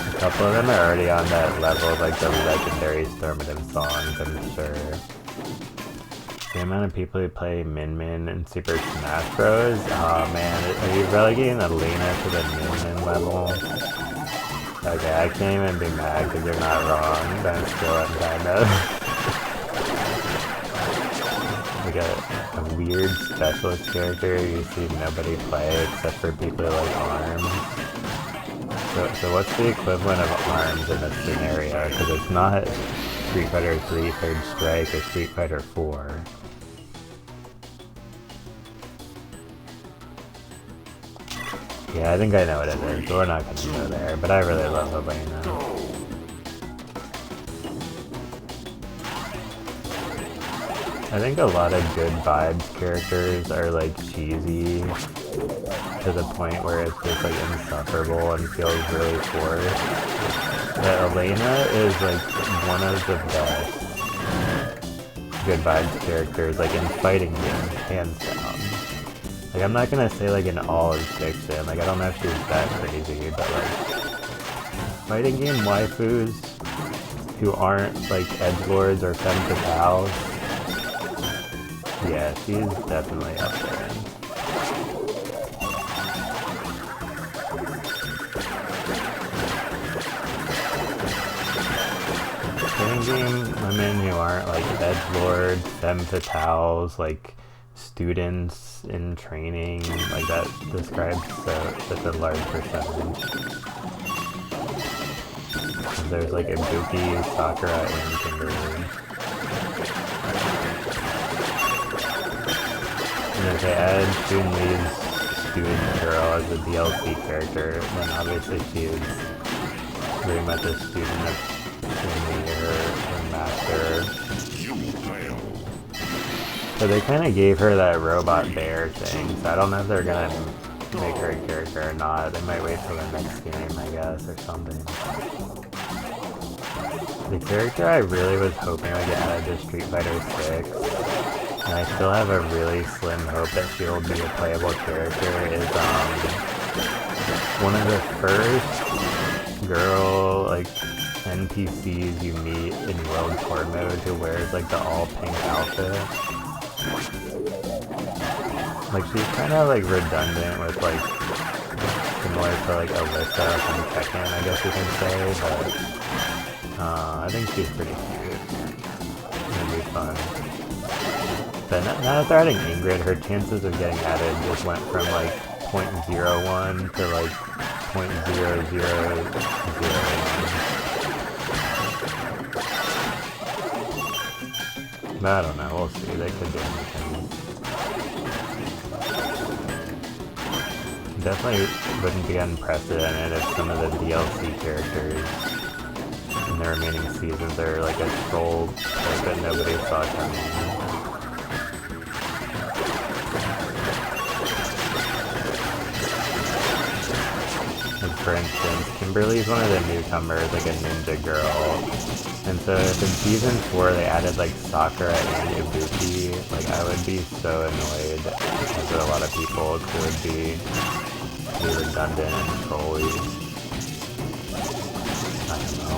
A couple of them are already on that level of like the legendary Stormative songs, I'm sure. The amount of people who play Min Min and Super Smash Bros. Oh man, are you relegating Elena to the Min Min level? Okay, I can't even be mad because you're not wrong, but I'm still kind of like a weird specialist character you see nobody play except for people who like ARMS. So what's the equivalent of ARMS in this scenario? Because it's not Street Fighter 3 Third Strike or Street Fighter 4. Yeah, I think I know what it is, but we're not going to go there. But I really love Elena. I think a lot of good vibes characters are like cheesy to the point where it's just like insufferable and feels really forced. But Elena is like one of the best good vibes characters like in fighting games, hands down. Like I'm not gonna say like in all is fiction, like I don't know if she's that crazy, but like fighting game waifus who aren't like edgelords or femme fatales, yeah, she's definitely up there. Fighting game women who aren't like edgelords, femme fatales, like students in training, like that describes such a large percentage. There's like Ibuki, Sakura, and Kimberly. And if they add Chun-Li's student girl as a DLC character, then obviously she is very much a student of Chun-Li, her master. So they kind of gave her that robot bear thing, so I don't know if they're gonna make her a character or not. They might wait till the next game, I guess, or something. The character I really was hoping would get added to Street Fighter 6, and I still have a really slim hope that she will be a playable character, is one of the first girl like NPCs you meet in World Tour mode who wears like the all pink outfit. Like she's kind of like redundant with like similar to like Alyssa from Tekken, I guess you can say, but I think she's pretty cute. It'll be fun. But now that they're adding Ingrid, her chances of getting added just went from like 0.01 to like 0.0001. But I don't know, we'll see, they could do anything. Definitely wouldn't be unprecedented if some of the DLC characters in the remaining seasons are like a troll type that nobody saw coming. Like for instance, Kimberly's one of the newcomers, like a ninja girl. And so if in season 4 they added like Sakura and Ibuki, like I would be so annoyed because there are a lot of people who would be redundant and trolly. I don't know.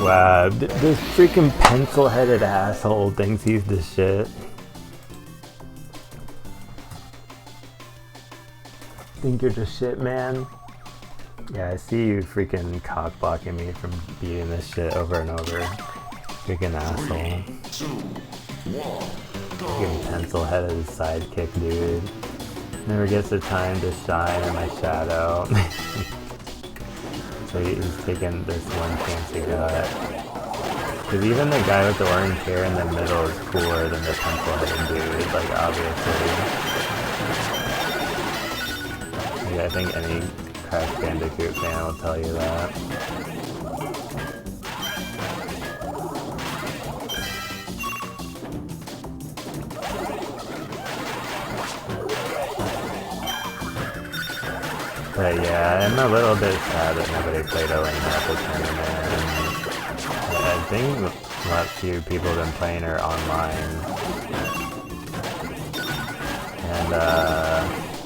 Wow, this freaking pencil-headed asshole thinks he's the shit. Think you're the shit, man? Yeah, I see you freaking cock-blocking me from beating this shit over and over. Freaking asshole. 3, 2, 1, Freaking pencil-headed sidekick, dude. Never gets the time to shine in my shadow. So he's taking this one chance he got. Because even the guy with the orange hair in the middle is cooler than the pencil-headed dude, like obviously. Yeah, I think any Crash Bandicoot fan will tell you that. But yeah, I'm a little bit sad that nobody played Elena at the tournament. And I think a lot few people have been playing her online. And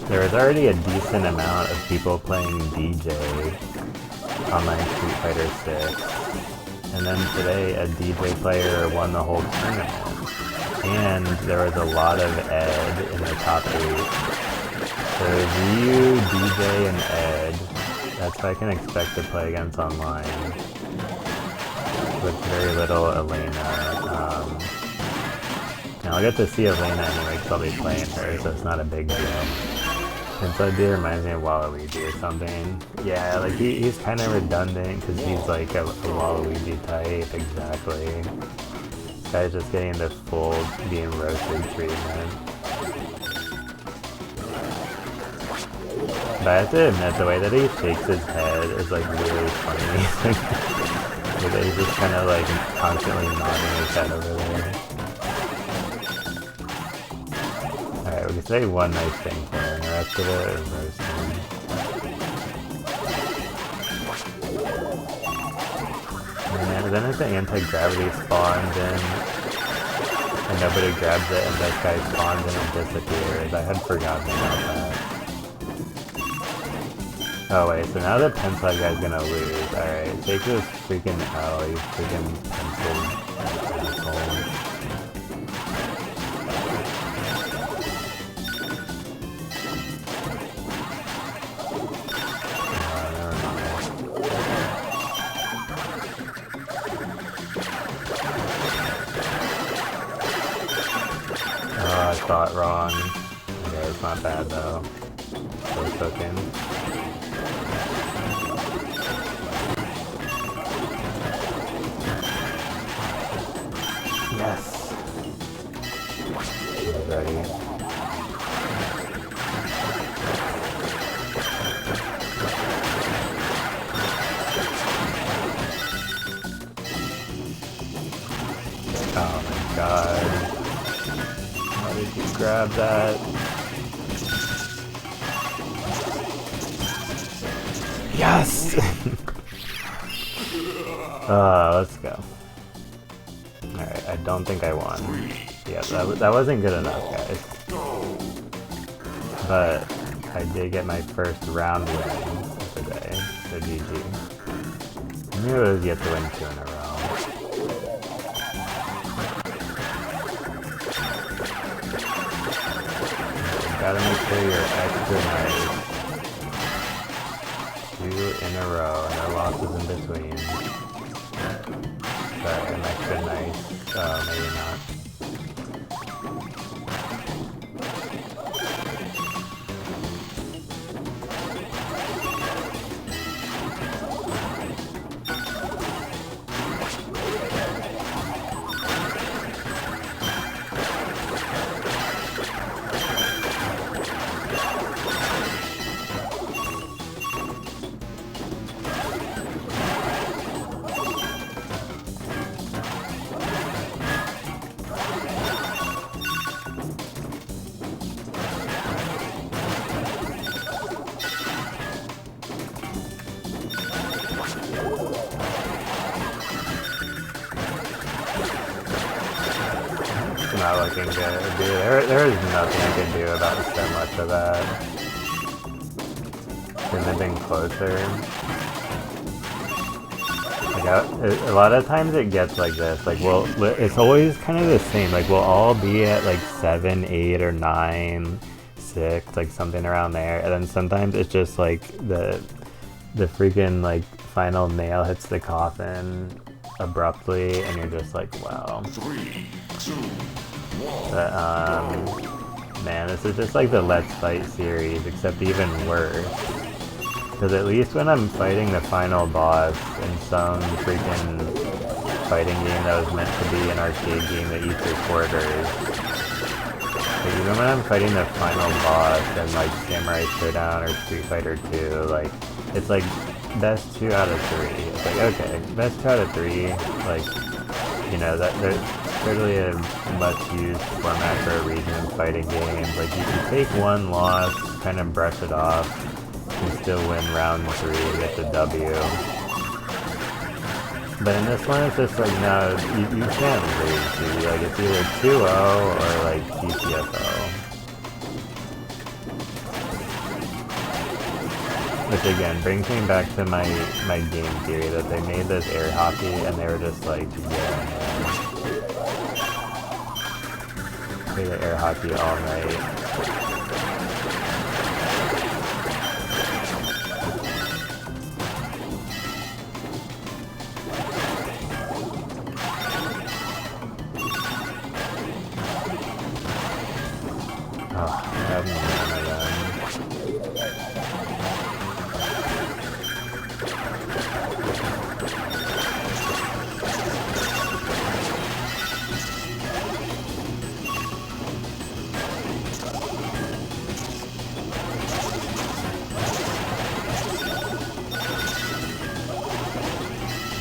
there was already a decent amount of people playing DJ online Street Fighter 6. And then today a DJ player won the whole tournament. And there was a lot of Ed in the top 8. So Ryu, DJ, and Ed. That's what I can expect to play against online. With very little Elena. And I'll get to see Elena anyway because I'll be playing her, so it's not a big deal. And so it reminds me of Waluigi or something. Yeah, like he's kind of redundant because he's like a Waluigi type, exactly. This guy's just getting the full being roasted treatment. But I have to admit, the way that he shakes his head is like really funny. He's just kind of like constantly nodding his head over there. Alright, we can say one nice thing for him, the rest of it is roasting. And then if the anti-gravity spawns in, and nobody grabs it, and this guy spawns in and disappears, I had forgotten about that. Oh wait, so now the pencil guy's gonna lose. Alright, take this freaking L, you freaking pencil asshole. Oh, I thought wrong. Okay, it's not bad though. Still cooking. Yes! He's ready. Oh my god. How did you grab that? Yes! Let's go. Alright, I don't think I won. Yeah, that wasn't good enough, guys. But I did get my first round win of the day, so GG. I knew it was yet to win 2 in a row. You gotta make sure you're extra nice. 2 in a row, and no losses in between. Sorry, I'm extra nice. Maybe not. Not looking good, dude. There is nothing I can do about so much of that. Couldn't have been closer. Like a lot of times it gets like this. Like, well, it's always kind of the same. Like, we'll all be at like 7, 8, or 9, 6, like something around there. And then sometimes it's just like the freaking like final nail hits the coffin abruptly, and you're just like, wow. 3, 2, 1. But, man, this is just like the Let's Fight series, except even worse. Because at least when I'm fighting the final boss in some freaking fighting game that was meant to be an arcade game that eats your quarters, like even when I'm fighting the final boss in like Samurai Showdown or Street Fighter 2, like, it's like best 2 out of 3. It's like, okay, best 2 out of 3, like, you know, there's totally a much used format for a region in fighting games. Like, you can take one loss, kind of brush it off, can still win round 3 and get the W. But in this one, it's just like, no, you can't lose, dude. Like, it's either 2-0 or, like, GTFO. Which, again, brings me back to my game theory that they made this air hockey and they were just like, yeah, man. Play the air hockey all night. Oh, I have none of them.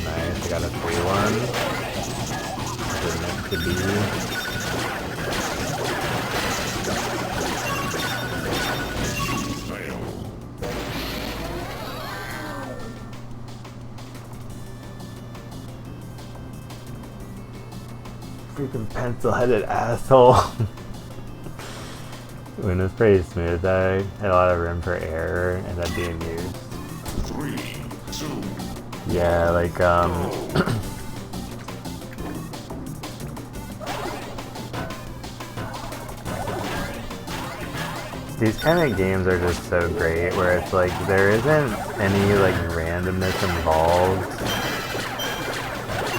Nice, I got a 3-1. Is it meant to be? Freaking pencil-headed asshole. When it's pretty smooth though, had a lot of room for error and that being used. 3, 2, Yeah, like these kind of games are just so great where it's like there isn't any like randomness involved.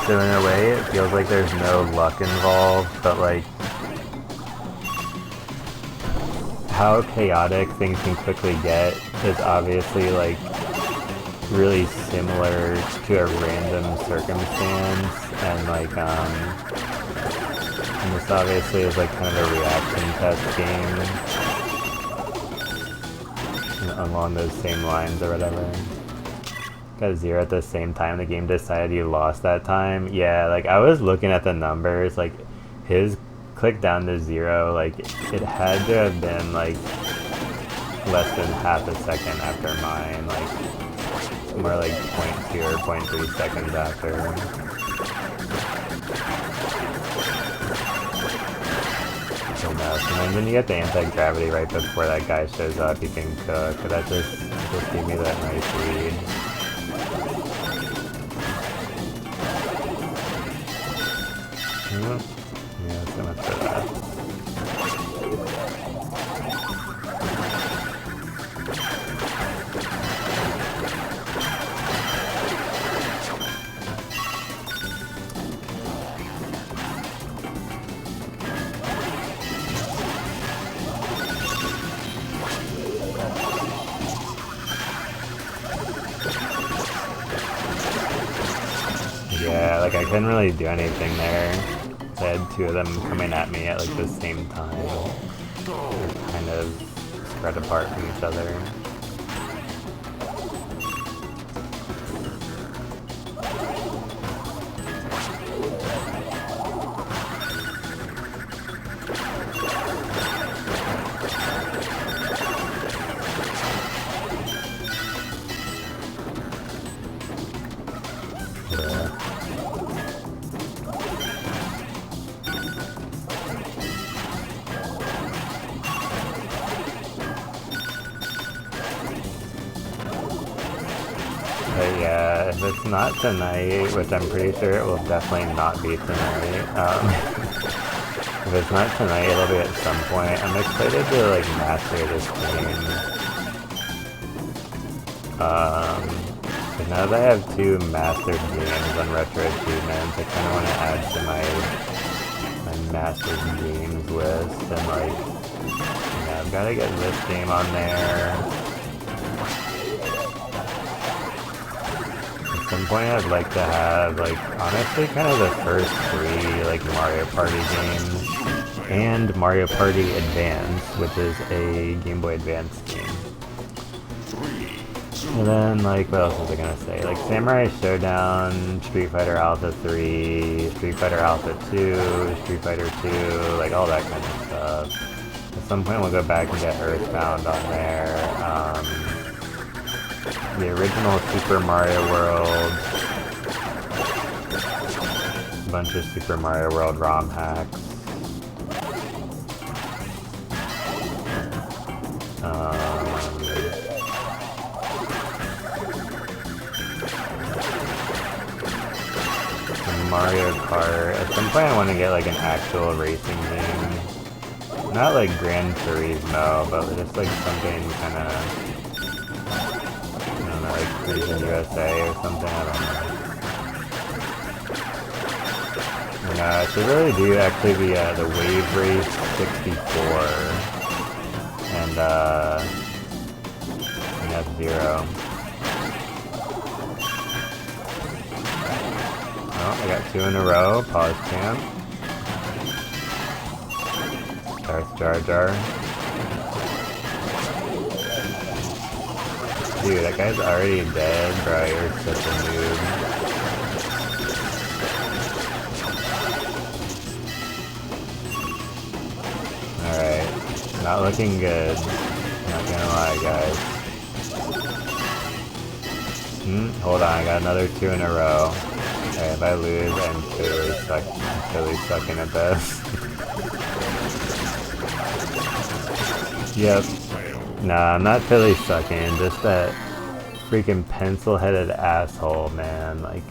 So in a way it feels like there's no luck involved, but like how chaotic things can quickly get is obviously like really similar to a random circumstance, and like and this obviously is like kind of a reaction test game along those same lines or whatever. Got 0 at the same time the game decided you lost that time. Yeah, like I was looking at the numbers, like his click down to 0, like it had to have been like less than half a second after mine, like more like 0.2 or 0.3 seconds after. So nuts. And then when you get the anti-gravity right before that guy shows up, you can cook. But that just gave me that nice lead. Yeah, so much for that. Yeah, like I couldn't really do anything there. I had 2 of them coming at me at like the same time. They're kind of spread apart from each other. But yeah, if it's not tonight, which I'm pretty sure it will definitely not be tonight, if it's not tonight, it'll be at some point. I'm excited to like master this game. But now that I have 2 mastered games on Retro Achievements, I kind of want to add to my mastered games list, and like, yeah, I've got to get this game on there. At some point I'd like to have, like, honestly kind of the first 3, like, Mario Party games, and Mario Party Advance, which is a Game Boy Advance game. And then, like, what else was I gonna say? Like, Samurai Showdown, Street Fighter Alpha 3, Street Fighter Alpha 2, Street Fighter 2, like, all that kind of stuff. At some point we'll go back and get Earthbound on there. the original Super Mario World, a bunch of Super Mario World ROM hacks. Mario Kart. At some point I want to get like an actual racing game. Not like Gran Turismo, but just like something kind of, I don't know, like Racing USA or something, I don't know. And I should really do actually the Wave Race 64 and F-Zero. Oh, I got 2 in a row. Pause champ. DarthJarJar. Dude, that guy's already dead, bro. You're such a noob. Alright. Not looking good. Not gonna lie, guys. Hold on, I got another 2 in a row. Okay, if I lose, I'm totally sucking at this. Yep. Nah, I'm not totally sucking, just that freaking pencil-headed asshole, man. Like,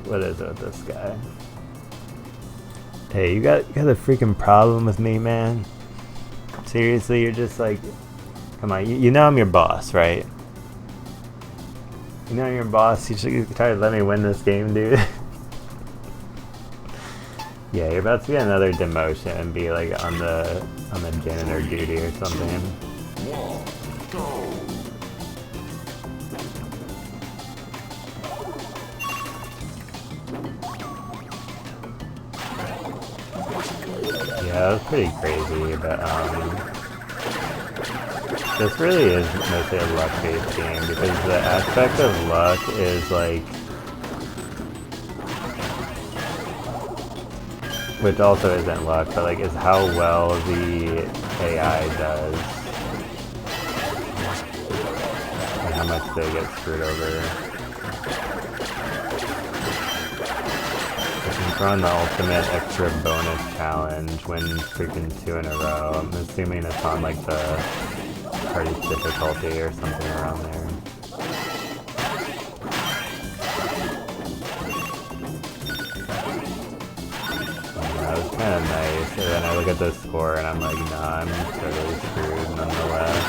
what is it with this guy? Hey, you got a freaking problem with me, man? Seriously, you're just like, come on, you know I'm your boss, right? You know you're boss, you should try to let me win this game, dude. Yeah, you're about to get another demotion and be like on the janitor duty or something. Go. Yeah, that was pretty crazy, but this really is mostly a luck-based game because the aspect of luck is like, which also isn't luck, but like is how well the AI does and how much they get screwed over. I think we're on the ultimate extra bonus challenge, win freaking 2 in a row. I'm assuming it's on like the hardest difficulty or something around there. That was kind of nice, and then I look at the score and I'm like, nah, I'm totally screwed nonetheless.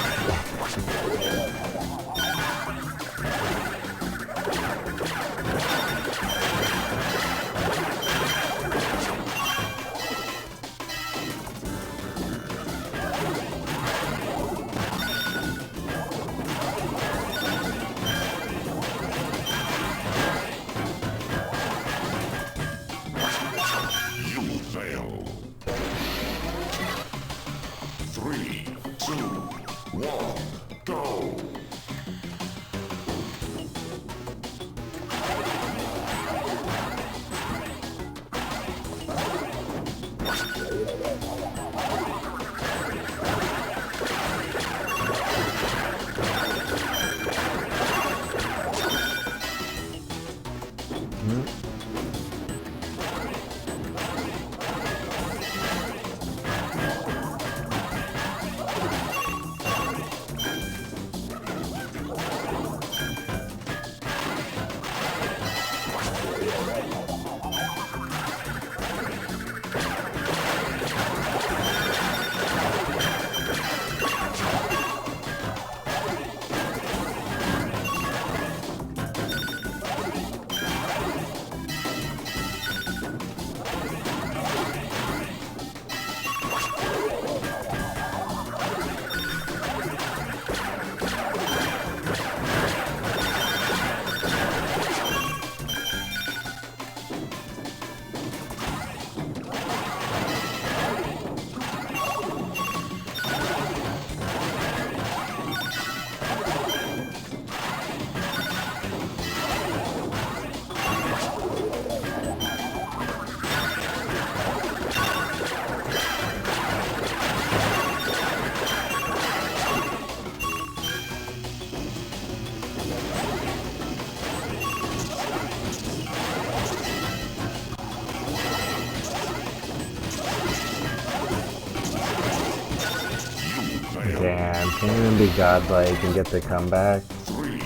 Damn, can't even be godlike and get the comeback. 3,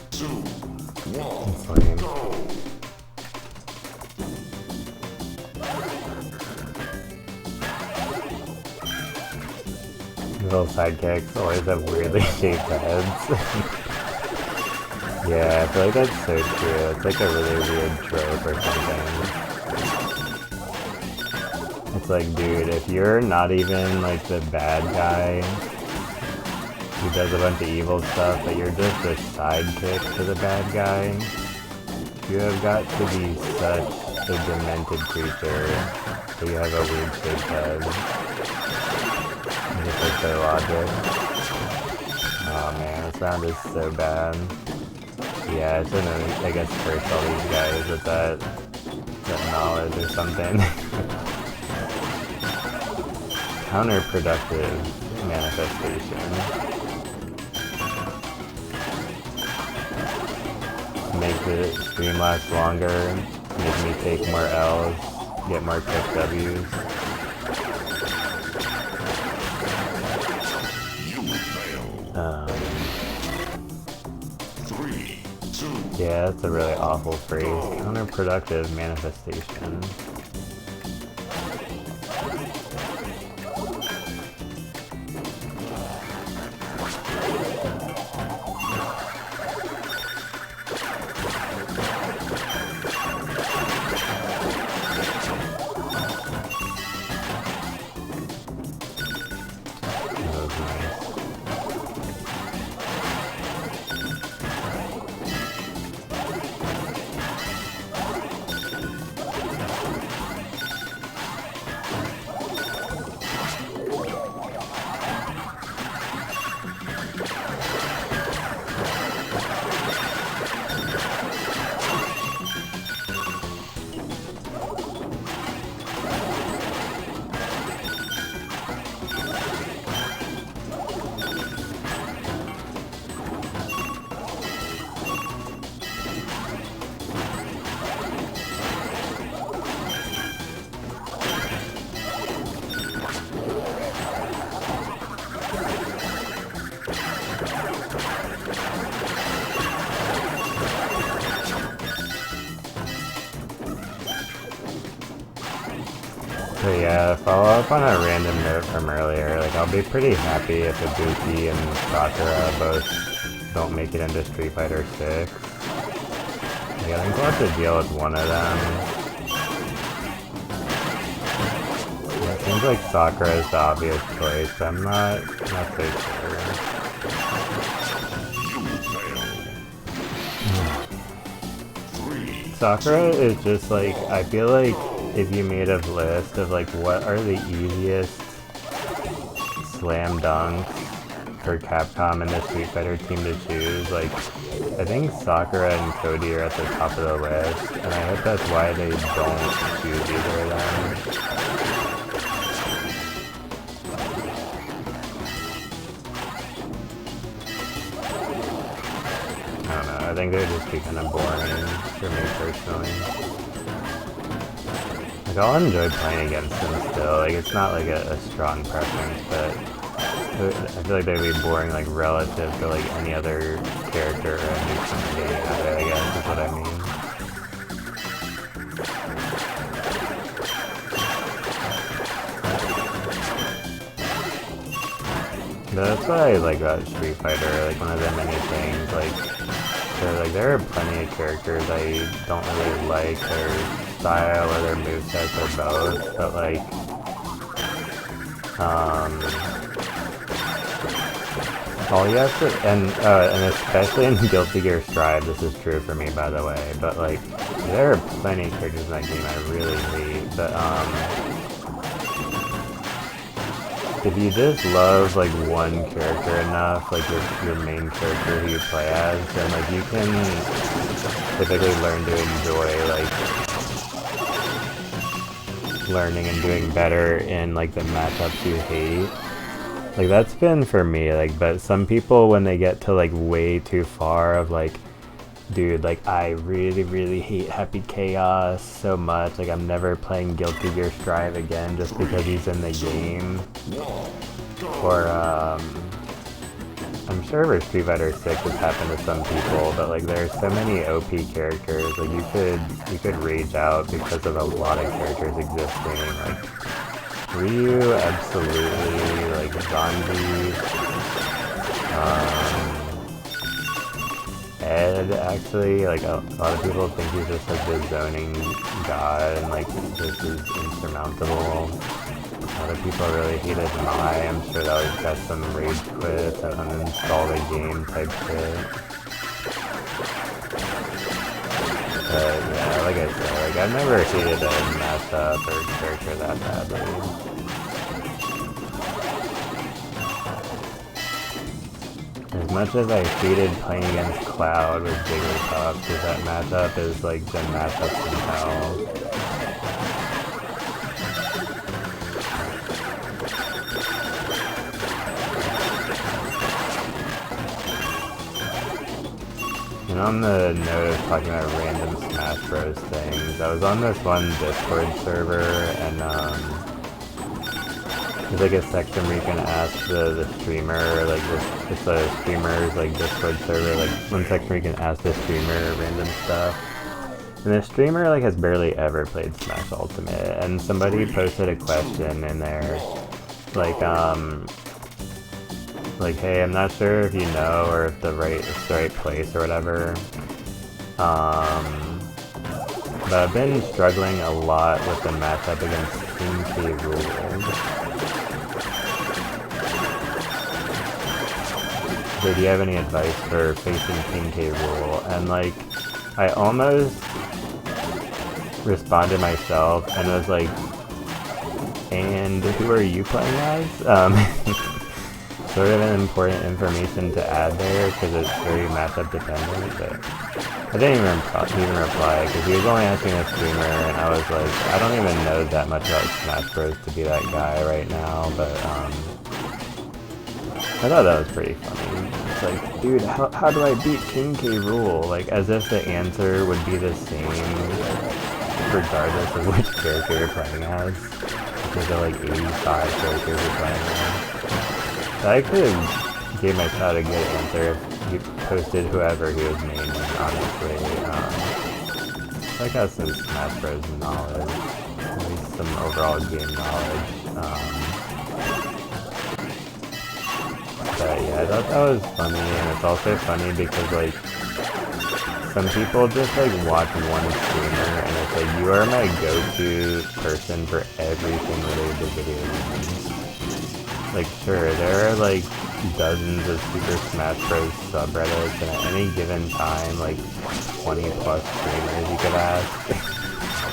2, 1, That's lame. go! Little sidekicks always have weirdly shaped heads. Yeah, I feel like that's so true. It's like a really weird trope or something. It's like, dude, if you're not even like the bad guy who does a bunch of evil stuff, but you're just a sidekick to the bad guy, you have got to be such a demented creature that you have a weird shaped head. Just like their logic. Oh man, the sound is so bad. Yeah, I shouldn't, I guess, curse all these guys with that knowledge or something. Counterproductive manifestation. Make the stream last longer, make me take more L's, get more quick W's. You fail. 3, 2, Yeah, that's a really awful phrase. Counterproductive manifestation. That was nice. So yeah, follow up on a random note from earlier, like I'll be pretty happy if Ibuki and Sakura both don't make it into Street Fighter 6. Like, I think we'll have to deal with one of them. Yeah, it seems like Sakura is the obvious choice, but I'm not so sure. Sakura is just like, I feel like if you made a list of like what are the easiest slam dunks for Capcom and the Street Fighter team to choose, like I think Sakura and Cody are at the top of the list, and I hope that's why they don't choose either of them. I don't know, I think they'd just be kind of boring for me personally. Like, I'll enjoy playing against them still, like, it's not like a strong preference, but I feel like they'd be boring, like, relative to, like, any other character or any game out there, I guess, is what I mean. But that's what I like about Street Fighter, like, one of the many things, like, there are plenty of characters I don't really like their style or their movesets or both, but like, all you have to, and especially in Guilty Gear Strive, this is true for me by the way, but like, there are plenty of characters in that game I really hate, but if you just love like one character enough, like your main character who you play as, then like you can typically learn to enjoy like learning and doing better in like the matchups you hate. Like that's been for me, like, but some people when they get to like way too far of like, dude, like I really hate Happy Chaos so much, like I'm never playing Guilty Gear Strive again just because he's in the game. Or I'm sure for Street Fighter 6 it's happened to some people, but like there's so many OP characters, like you could rage out because of a lot of characters existing, like Ryu, absolutely, like Zanji, Ed, actually, like a lot of people think he's just like the zoning god and like this is insurmountable. A lot of people really hated Mai. I'm sure that was got some rage quits and uninstall the game type shit. But yeah, like I said, like I've never hated a matchup or character that badly. As much as I hated playing against Cloud with Jigglypuff, because that matchup is like the matchup from hell. And on the note of talking about random Smash Bros things, I was on this one Discord server, and there's like a section where you can ask the streamer, like it's a streamer's like Discord server, like one section where you can ask the streamer random stuff. And the streamer like has barely ever played Smash Ultimate, and somebody posted a question in there, like, hey, I'm not sure if you know or if it's the right place or whatever. But I've been struggling a lot with the matchup against King K. Rool. So do you have any advice for facing King K. Rool? And like, I almost responded myself and was like, and who are you playing as? Sort of an important information to add there because it's very matchup dependent, but I didn't even reply because he was only asking a streamer and I was like, I don't even know that much about Smash Bros to be that guy right now, but I thought that was pretty funny. It's like, dude, how do I beat King K. Rool? Like, as if the answer would be the same regardless of which character you're playing as, because there are like 85 characters you're playing as. I could have gave my child a good answer if he posted whoever he was maining, honestly. I got some Smash Bros. Knowledge, at least some overall game knowledge. But yeah, I thought that was funny, and it's also funny because like some people just like watch one streamer, and it's like, you are my go-to person for everything related to video games. Like, sure, there are like dozens of Super Smash Bros. Subreddits, and at any given time, like 20 plus streamers you could ask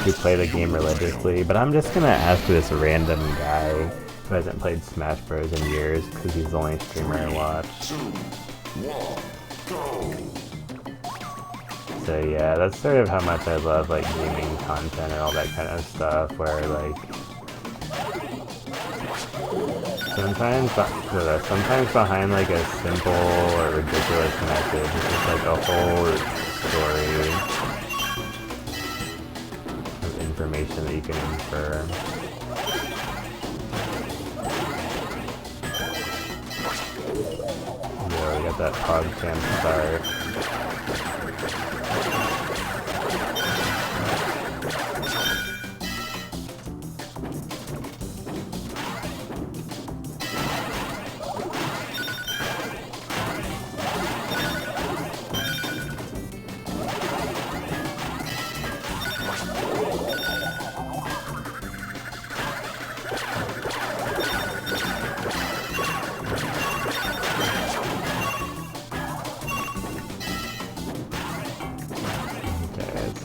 who play the game religiously, but I'm just gonna ask this random guy who hasn't played Smash Bros. In years because he's the only streamer I watch. So yeah, that's sort of how much I love like gaming content and all that kind of stuff, where like sometimes behind like a simple or ridiculous message, it's just like a whole story of information that you can infer. Yeah, we got that PogChamp start.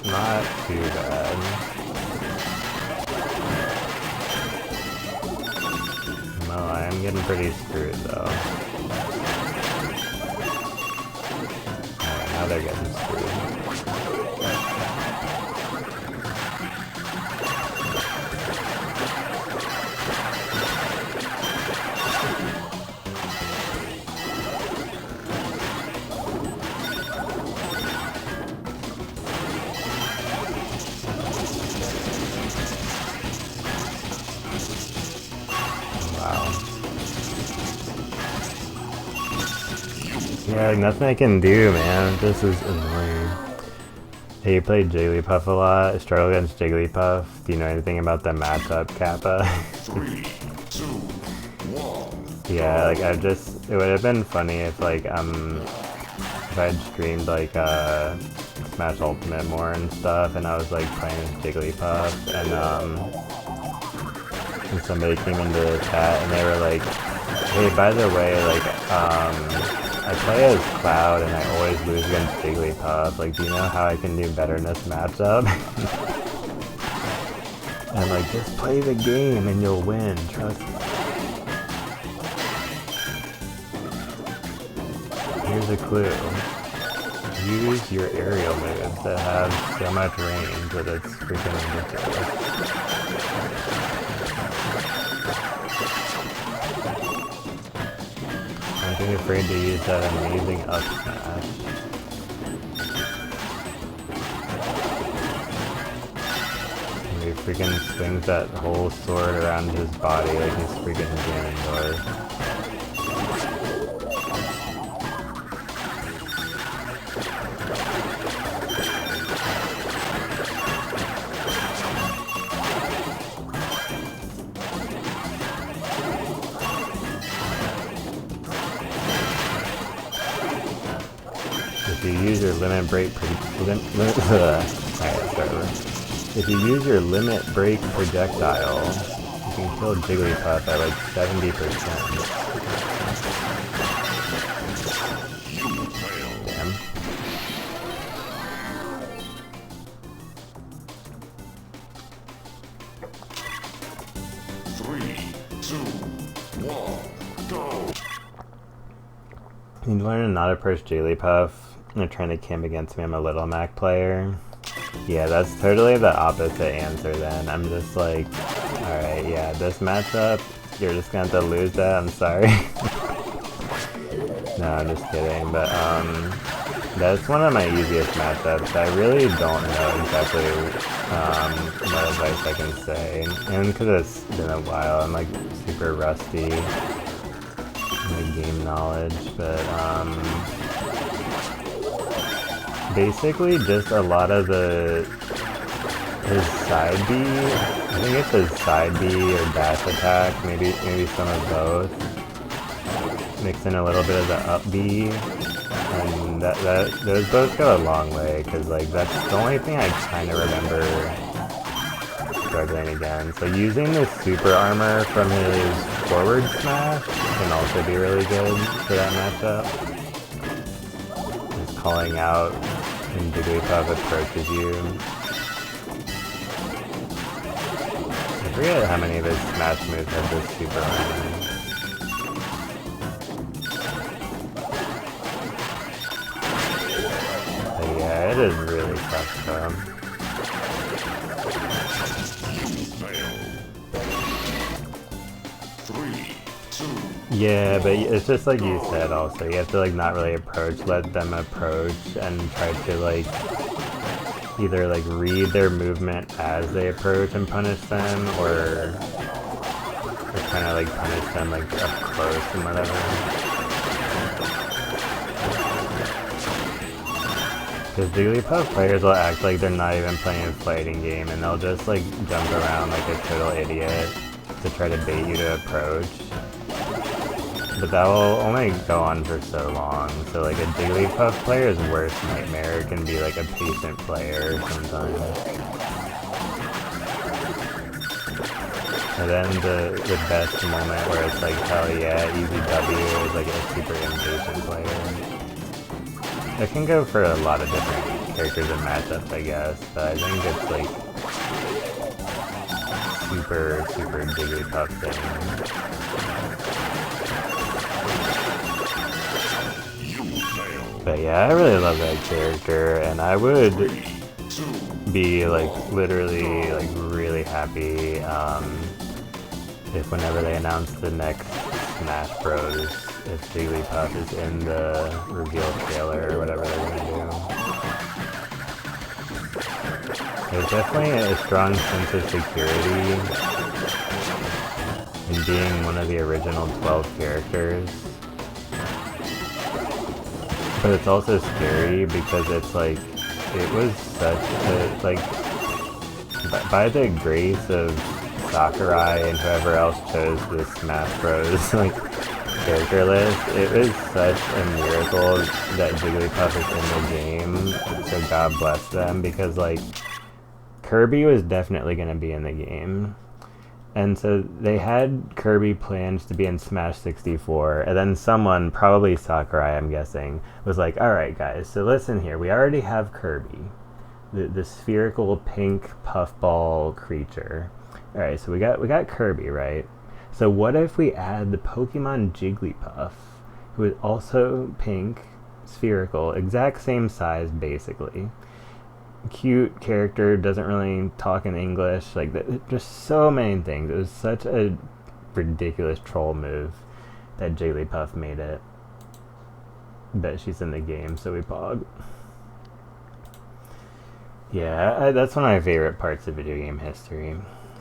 Not too bad. No, I am getting pretty screwed though. Alright, now they're getting screwed. Yeah, like nothing I can do, man. This is annoying. Hey, you played Jigglypuff a lot. Struggle against Jigglypuff. Do you know anything about the matchup, Kappa? 3, 2, 1. Yeah, like it would have been funny if like if I'd streamed like Smash Ultimate more and stuff, and I was like playing as Jigglypuff, and somebody came into the chat and they were like, hey, by the way, like I play as Cloud and I always lose against Jigglypuff. Like, do you know how I can do better in this matchup? And I'm like, just play the game and you'll win, trust me. Here's a clue. Use your aerial moves that have so much range that it's freaking ridiculous. Don't be afraid to use that amazing up smash. And he freaking swings that whole sword around his body like he's freaking Ganondorf. If you use your limit break If you use your limit break projectile, you can kill Jigglypuff at like 70%. Damn. Three, two, one, go. You learn to not approach Jigglypuff. They're trying to camp against me. I'm a Little Mac player. Yeah, that's totally the opposite answer then. I'm just like, alright, yeah, this matchup, you're just gonna have to lose that, I'm sorry. No, I'm just kidding, but that's one of my easiest matchups. I really don't know exactly what advice I can say. And because it's been a while, I'm like super rusty in my game knowledge, but basically just a lot of his side B, I think it's his side B or dash attack, maybe some of both. Mix in a little bit of the up B, and those both go a long way, because like that's the only thing I kind of remember struggling against. So using the super armor from his forward smash can also be really good for that matchup. Just calling out when Jigglypuff approaches you. I forget how many of his smash moves have this super armor. But yeah, it is really tough though. Yeah, but it's just like you said also, you have to like not really approach, let them approach and try to like either like read their movement as they approach and punish them, or kind of like punish them like up close and whatever. Because Jigglypuff players will act like they're not even playing a fighting game, and they'll just like jump around like a total idiot to try to bait you to approach. But that will only go on for so long, so like a Jigglypuff player's worst nightmare can be like a patient player sometimes. And then the best moment where it's like, hell yeah, easy W is like a super impatient player. It can go for a lot of different characters and matchups, I guess, but I think it's like super Jigglypuff thing. But yeah, I really love that character, and I would be like literally like really happy if whenever they announce the next Smash Bros, if Jigglypuff is in the reveal trailer or whatever they're gonna do. There's definitely a strong sense of security in being one of the original 12 characters. But it's also scary because it's like, it was such a, like, by the grace of Sakurai and whoever else chose this Smash Bros. Like, character list, it was such a miracle that Jigglypuff is in the game, so God bless them, because, like, Kirby was definitely going to be in the game. And so they had Kirby plans to be in Smash 64, and then someone, probably Sakurai I'm guessing, was like, alright guys, so listen here, we already have Kirby, the spherical pink puffball creature. Alright, so we got Kirby, right? So what if we add the Pokemon Jigglypuff, who is also pink, spherical, exact same size basically. Cute character, doesn't really talk in English, like just so many things. It was such a ridiculous troll move that Jigglypuff made it. Bet she's in the game, so we pog. Yeah, that's one of my favorite parts of video game history.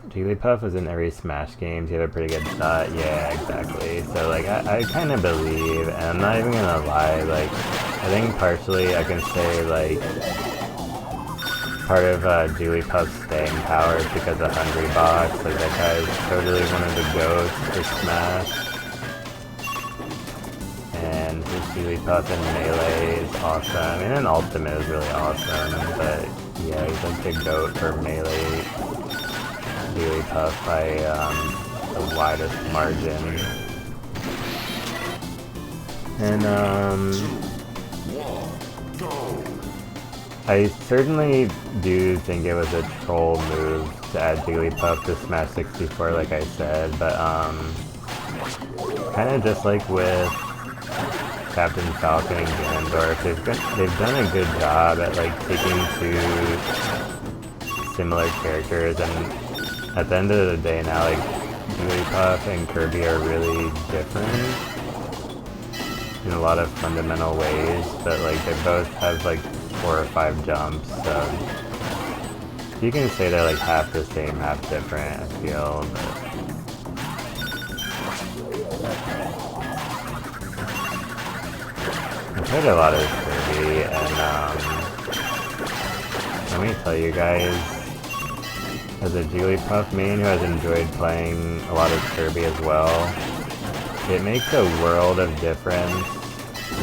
Jigglypuff was in every Smash game. He had a pretty good shot. Yeah, exactly. So, like, I kind of believe, and I'm not even gonna lie, like, I think partially I can say, like, part of Jigglypuff's staying power is because of Hungry Box. Like, that guy's totally one of the ghosts for Smash. And his Jigglypuff in Melee is awesome. And in Ultimate is really awesome. But, yeah, he's like the GOAT for Melee Jigglypuff by the widest margin. And, I certainly do think it was a troll move to add Jigglypuff to Smash 64, like I said, but kind of just like with Captain Falcon and Ganondorf, they've done a good job at like taking two similar characters, and at the end of the day now, like Jigglypuff and Kirby are really different in a lot of fundamental ways, but like they both have like 4 or 5 jumps, so you can say they're like half the same, half different, I feel, but I played a lot of Kirby, and let me tell you guys, as a Jigglypuff main who has enjoyed playing a lot of Kirby as well, it makes a world of difference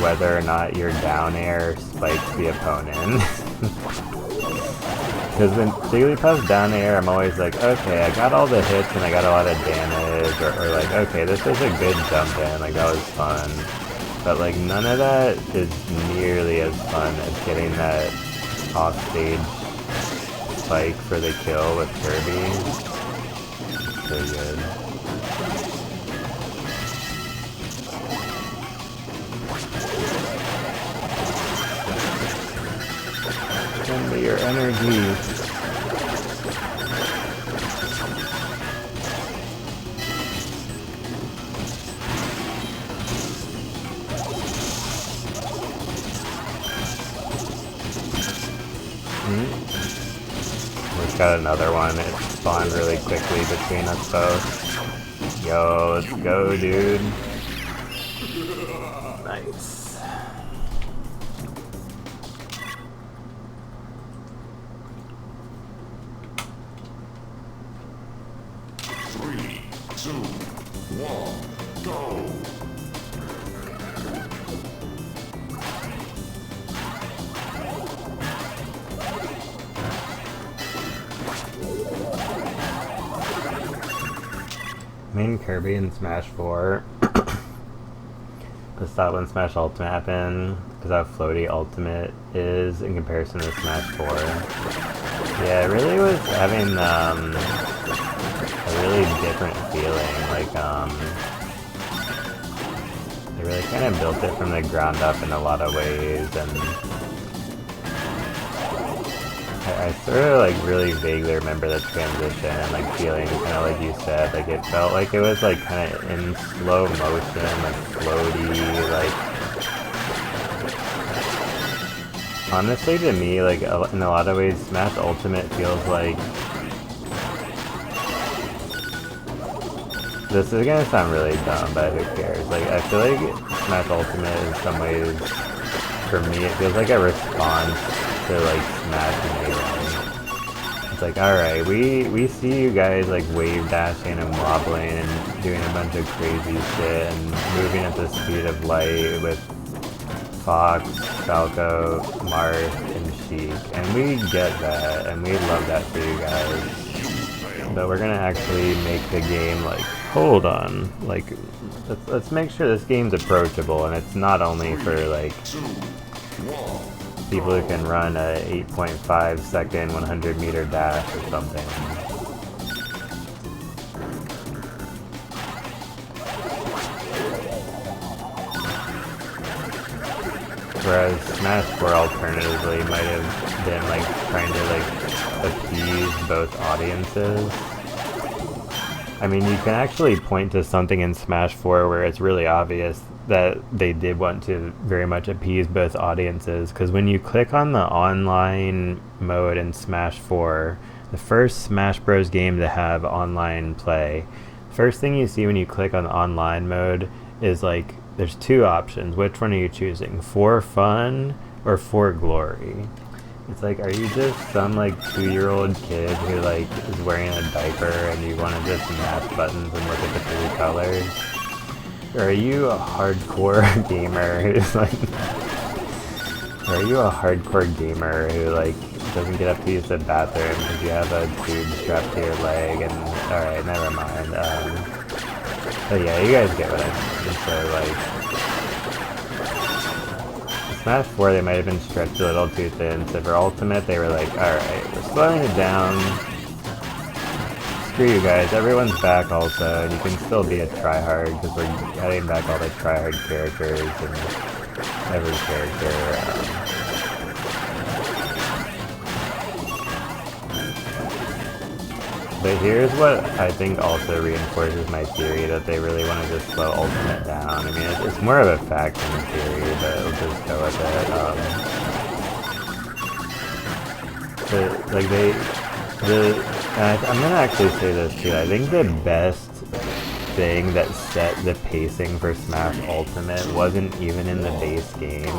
whether or not your down air spikes the opponent. Because when Jigglypuff's down air, I'm always like, okay, I got all the hits and I got a lot of damage, or like, okay, this was a good jump in, like that was fun. But like none of that is nearly as fun as getting that offstage spike for the kill with Kirby. It's so good. Send me your energy. We've got another one. It spawned really quickly between us both. Yo, let's go, dude. Nice. Main Kirby in Smash 4. The style when Smash Ultimate happened, because how floaty Ultimate is in comparison to Smash 4. Yeah, it really was having a really different feeling. Like, they really kind of built it from the ground up in a lot of ways, and I sort of like really vaguely remember the transition and like feeling kind of like you said, like it felt like it was like kind of in slow motion, like floaty, like honestly to me, like in a lot of ways Smash Ultimate feels like, this is gonna sound really dumb, but who cares, like I feel like Smash Ultimate in some ways for me, it feels like a response to like Smash Melee. It's like, alright, we see you guys like wave dashing and wobbling and doing a bunch of crazy shit and moving at the speed of light with Fox, Falco, Marth, and Sheik. And we get that, and we love that for you guys. But we're gonna actually make the game like, hold on, like, let's make sure this game's approachable, and it's not only for like people who can run a 8.5 second 100 meter dash or something. Whereas Smash 4 alternatively might have been like trying to like appease both audiences. I mean, you can actually point to something in Smash 4 where it's really obvious that they did want to very much appease both audiences, because when you click on the online mode in Smash 4, the first Smash Bros. Game to have online play, first thing you see when you click on the online mode is like, there's two options. Which one are you choosing? For fun or for glory? It's like, are you just some like 2-year-old kid who like is wearing a diaper and you want to just mash buttons and look at the pretty colors? Or are you a hardcore gamer who's like, or are you a hardcore gamer who like doesn't get up to use the bathroom because you have a tube strapped to your leg? And alright, never mind. But yeah, you guys get what I mean. So like, Smash 4 they might have been stretched a little too thin, so for Ultimate they were like, alright, we're slowing it down. Screw you guys, everyone's back also, and you can still be a tryhard because we're adding back all the tryhard characters and every character. But here's what I think also reinforces my theory that they really want to just slow Ultimate down. I mean, it's more of a fact than a theory, but we'll just go with it. I'm gonna actually say this too. I think the best thing that set the pacing for Smash Ultimate wasn't even in the base game.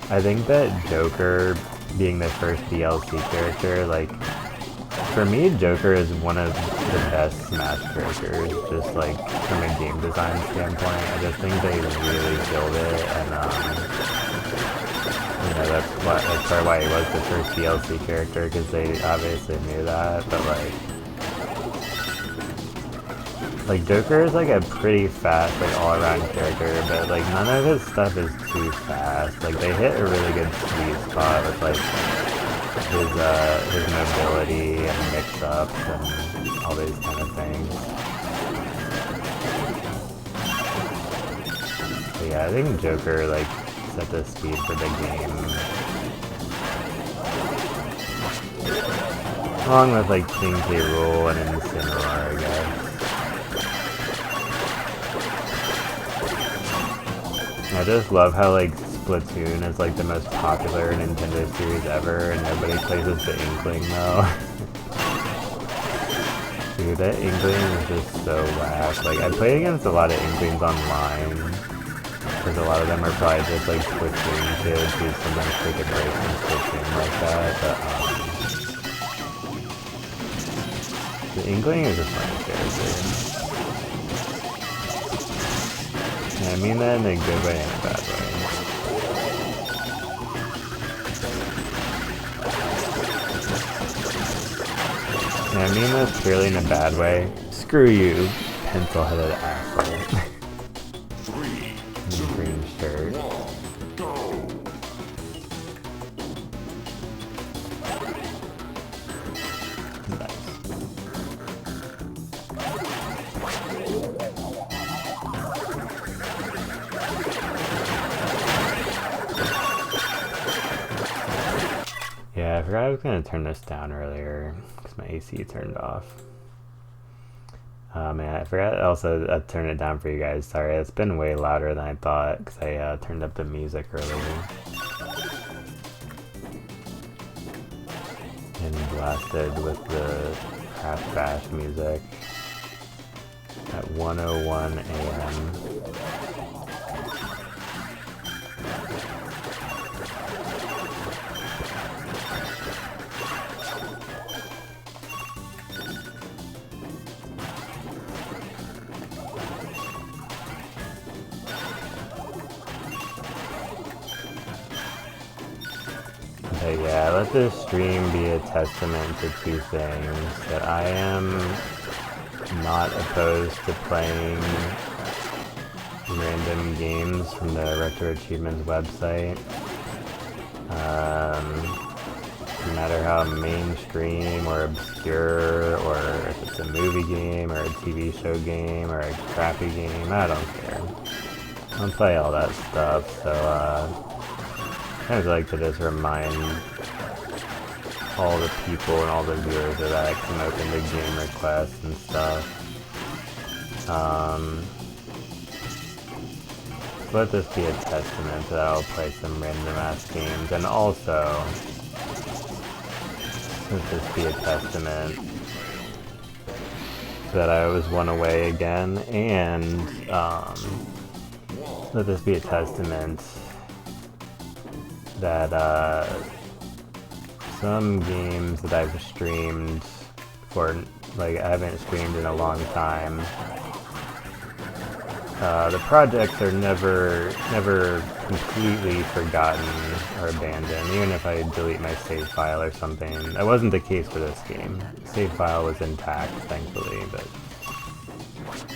I think that Joker being the first DLC character, like, for me, Joker is one of the best Smash characters, just like from a game design standpoint. I just think they really killed it, and you know, that's probably why he was the first DLC character, because they obviously knew that. But like Joker is like a pretty fast, like all-around character, but like none of his stuff is too fast. Like they hit a really good sweet spot with like his mobility and mix-ups and all these kind of things. But yeah, I think Joker like set the speed for the game. Along with like King K. Rool and Incineroar, I guess. I just love how like Splatoon is like the most popular Nintendo series ever, and nobody plays as the Inkling though. Dude, that Inkling is just so whack. Like, I played against a lot of Inklings online, because a lot of them are probably just like Splatoon kids who sometimes take a break from Splatoon like that, but the Inkling is a fun character. And I mean that in a good way and a bad way. And I mean this purely in a bad way. Screw you, pencil-headed asshole. 3, 2, Green shirt. 1, go! Nice. Yeah, I forgot I was going to turn this down earlier because my AC turned off. Man, I forgot also to turn it down for you guys. Sorry, it's been way louder than I thought because I turned up the music earlier. And blasted with the half-bash music at 1:01 a.m. But yeah, let this stream be a testament to two things. That I am not opposed to playing random games from the Retro Achievements website. No matter how mainstream or obscure, or if it's a movie game or a TV show game or a crappy game, I don't care. I'll play all that stuff, so I would like to just remind all the people and all the viewers that I can open the game requests and stuff. Let this be a testament that I'll play some random ass games, and also let this be a testament that I was one away again, and let this be a testament that some games that I've streamed for, like, I haven't streamed in a long time, the projects are never completely forgotten or abandoned, even if I delete my save file or something. That wasn't the case for this game. The save file was intact, thankfully, but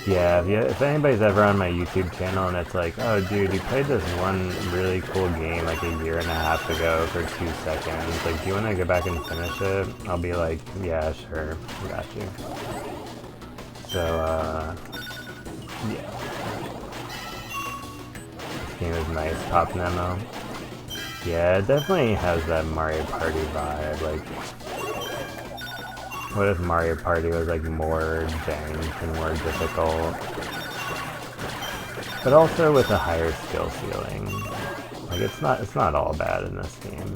yeah, if anybody's ever on my YouTube channel and it's like, oh dude, you played this one really cool game like a year and a half ago for 2 seconds, like, do you want to go back and finish it? I'll be like, yeah, sure, got you. So, yeah. This game is nice. Pop Nemo. Yeah, it definitely has that Mario Party vibe. Like, what if Mario Party was like more jank and more difficult, but also with a higher skill ceiling? Like, it's not all bad in this game.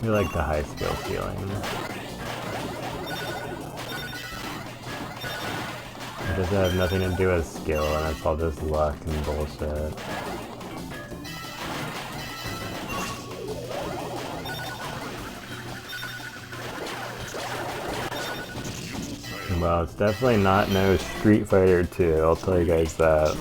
We like the high skill ceiling. It doesn't have nothing to do with skill, and it's all just luck and bullshit. Well, it's definitely not no Street Fighter 2, I'll tell you guys that.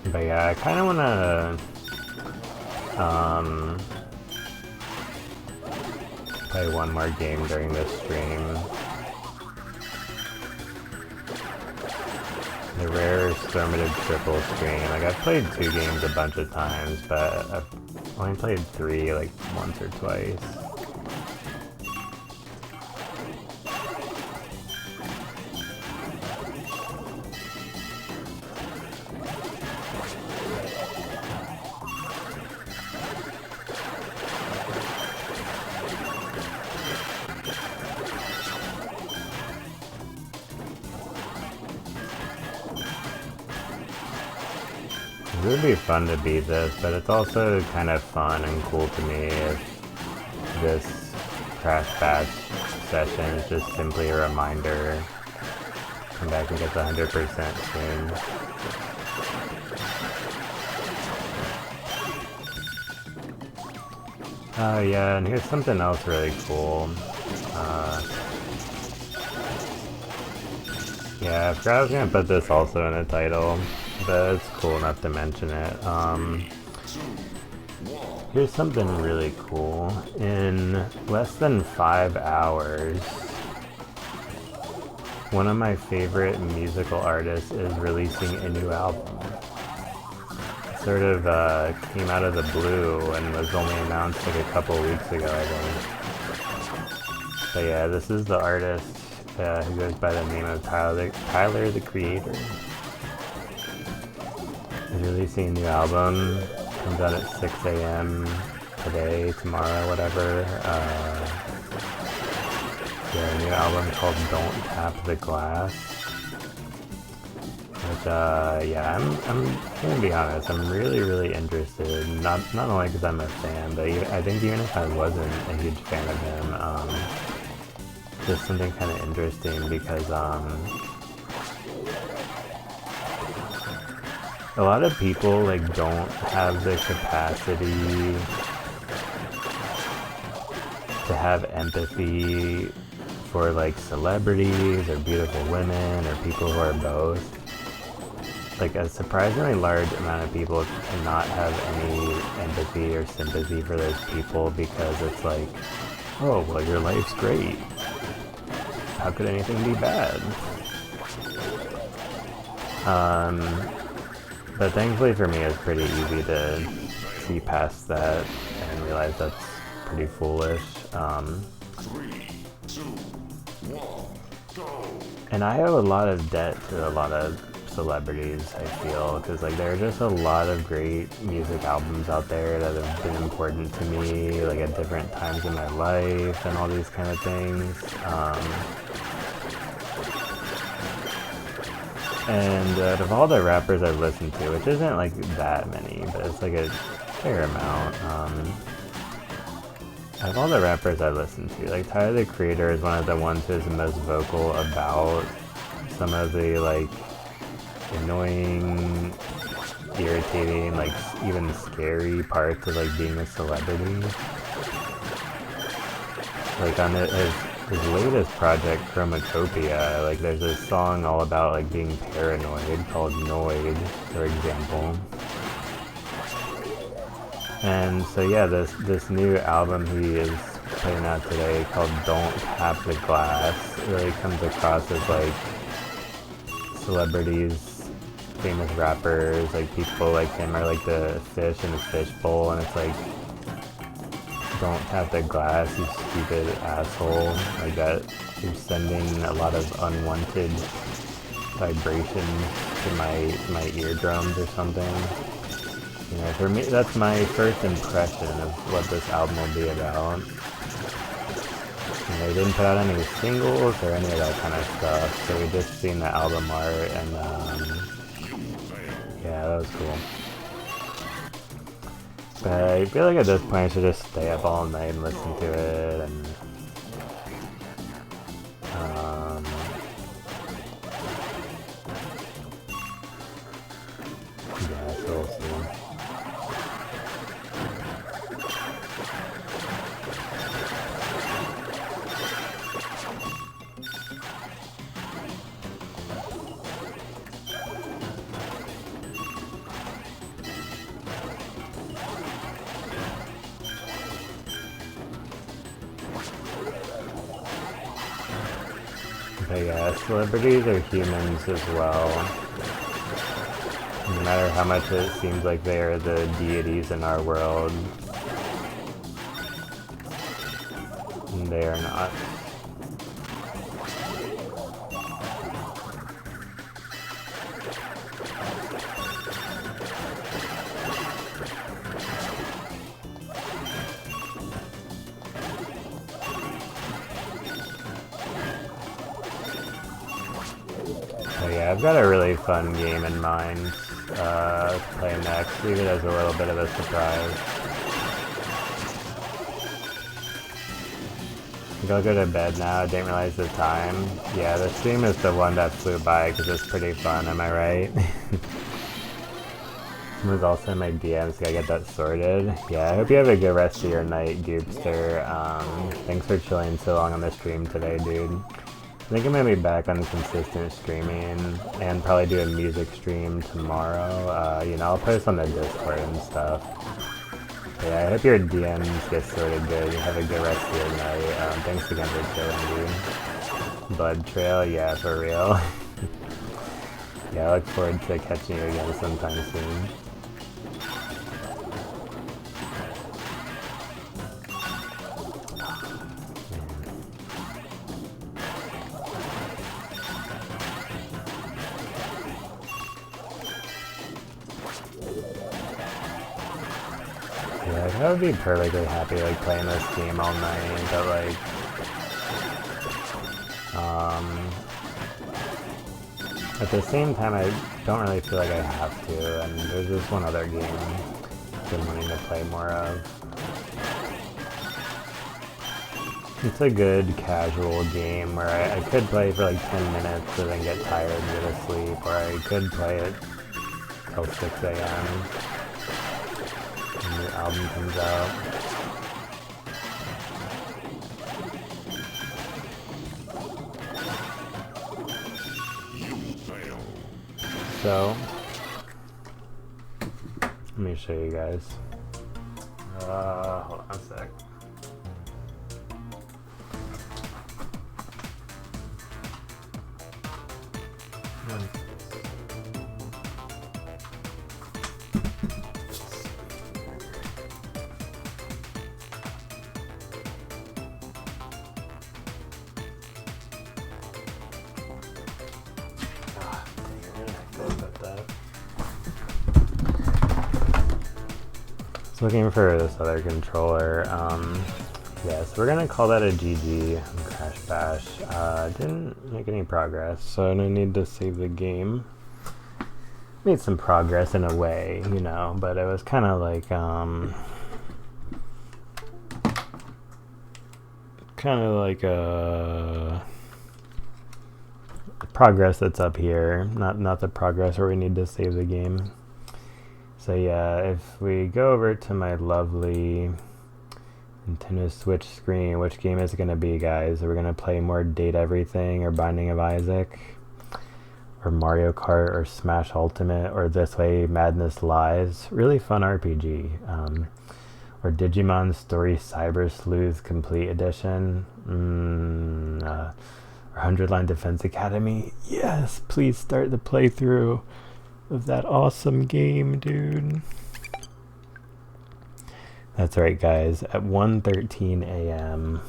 But yeah, I kind of want to play one more game during this stream. The rare Stormative triple stream. Like, I've played 2 games a bunch of times, but I've only played 3 like once or twice. It would be fun to beat this, but it's also kind of fun and cool to me if this Crash Bash session is just simply a reminder. Come back and get the 100% soon. Oh yeah, and here's something else really cool. Yeah, I forgot I was gonna put this also in the title, but it's cool enough to mention it. Here's something really cool. In less than 5 hours, one of my favorite musical artists is releasing a new album. It sort of came out of the blue and was only announced like a couple weeks ago, I think. But yeah, this is the artist who goes by the name of Tyler the Creator. He's releasing a new album. Comes out at 6 a.m. today, tomorrow, whatever. Yeah, a new album called Don't Tap the Glass. Which, yeah, I'm gonna be honest, I'm really interested. Not only because I'm a fan, but I think even if I wasn't a huge fan of him, just something kind of interesting because a lot of people like don't have the capacity to have empathy for like celebrities or beautiful women or people who are both. Like a surprisingly large amount of people cannot have any empathy or sympathy for those people because it's like, oh, well, your life's great. How could anything be bad? But thankfully for me, it's pretty easy to see past that and realize that's pretty foolish. 3, 2, 1, go! And I have a lot of debt to a lot of celebrities, I feel, because like there are just a lot of great music albums out there that have been important to me, like at different times in my life and all these kind of things. And out of all the rappers I've listened to, which isn't like that many, but it's like a fair amount, out of all the rappers I listen to, like Tyler the Creator is one of the ones who's the most vocal about some of the like annoying, irritating, like even scary parts of like being a celebrity. Like on his latest project, Chromacopia, like there's a song all about like being paranoid called Noid, for example. And so yeah, this new album he is putting out today called Don't Tap the Glass really comes across as like celebrities, famous rappers, like people like him are like the fish in a fishbowl, and it's like, don't tap the glass, you stupid asshole. Like that, you're sending a lot of unwanted vibrations to my eardrums or something. You know, for me, that's my first impression of what this album will be about. You know, they didn't put out any singles or any of that kind of stuff, so we just seen the album art, and yeah, that was cool. But I feel like at this point I should just stay up all night and listen to it, and yeah, so we'll see. But yeah, celebrities are humans as well. No matter how much it seems like they are the deities in our world, they are not. So yeah, I've got a really fun game in mind to play next. Leave it as a little bit of a surprise. I think I'll go to bed now. I didn't realize the time. Yeah, the stream is the one that flew by because it's pretty fun, am I right? Someone's also in my DMs, so I get that sorted. Yeah, I hope you have a good rest of your night, Goopster. Thanks for chilling so long on the stream today, dude. I think I'm going to be back on consistent streaming and probably do a music stream tomorrow. You know, I'll post on the Discord and stuff. But yeah, I hope your DMs get sorted good. Have a good rest of your night. Thanks again for chilling, dude. Blood Trail, yeah, for real. Yeah, I look forward to catching you again sometime soon. I would be perfectly happy like playing this game all night, but like at the same time I don't really feel like I have to, and there's just one other game I've been wanting to play more of. It's a good casual game where I could play for like 10 minutes and then get tired and go to sleep, or I could play it till 6 a.m. when the album comes out. So, let me show you guys. Hold on a sec. Looking for this other controller. Yeah, so we're gonna call that a GG on Crash Bash. Didn't make any progress, so I don't need to save the game. Made some progress in a way, you know, but it was kind of like a progress that's up here, not the progress where we need to save the game. So yeah, if we go over to my lovely Nintendo Switch screen, which game is it going to be, guys? Are we going to play more Date Everything or Binding of Isaac? Or Mario Kart or Smash Ultimate or This Way Madness Lies? Really fun RPG. Or Digimon Story Cyber Sleuth Complete Edition? Or 100 Line Defense Academy? Yes, please start the playthrough of that awesome game, dude. That's right, guys. At 1:13 a.m.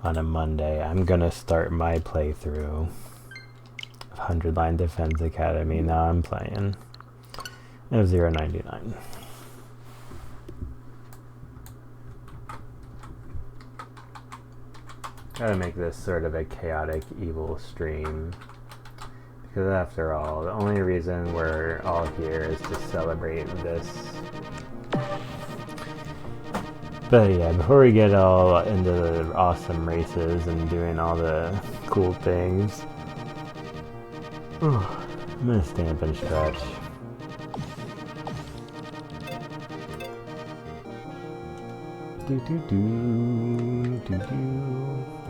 on a Monday, I'm gonna start my playthrough of 100 Line Defense Academy. Now I'm playing. It was $0.99. Gotta make this sort of a chaotic, evil stream. Because after all, the only reason we're all here is to celebrate this. But yeah, before we get all into the awesome races and doing all the cool things, I'm gonna stand up and stretch.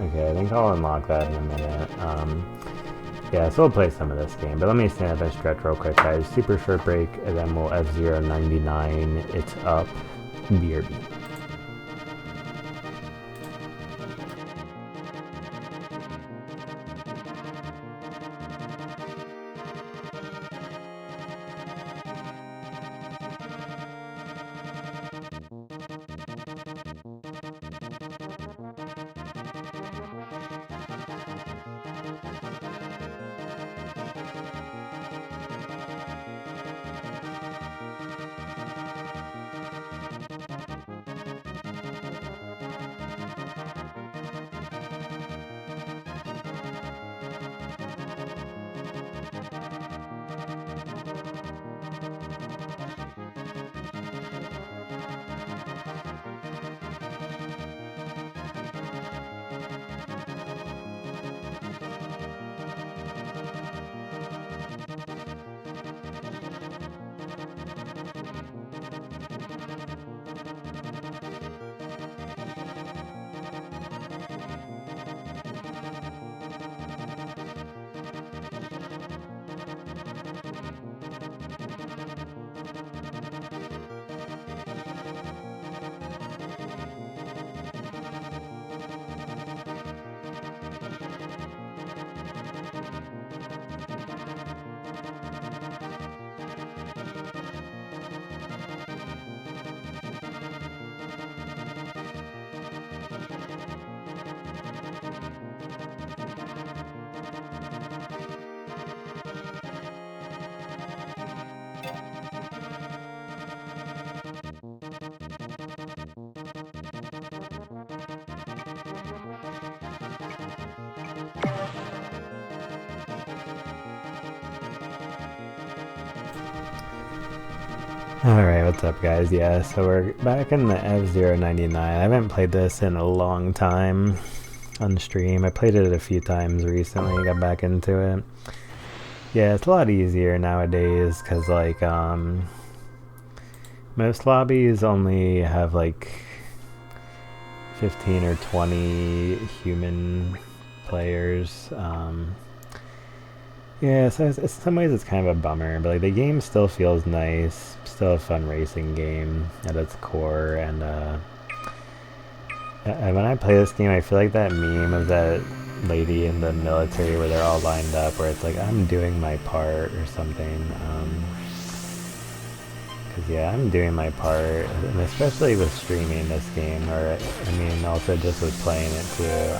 Okay, I think I'll unlock that in a minute. Yeah, so we'll play some of this game, but let me stand up and stretch real quick, guys. Super short break, and then we'll F099. It's up. BRB. what's up guys? Yeah, so we're back in the F-099. I haven't played this in a long time on stream. I played it a few times recently, got back into it. Yeah, it's a lot easier nowadays because like most lobbies only have like 15 or 20 human players. Yeah, so in some ways it's kind of a bummer, but like the game still feels nice, still a fun racing game at its core, and when I play this game I feel like that meme of that lady in the military where they're all lined up where it's like, I'm doing my part or something. Because yeah, I'm doing my part, and especially with streaming this game, or I mean also just with playing it too,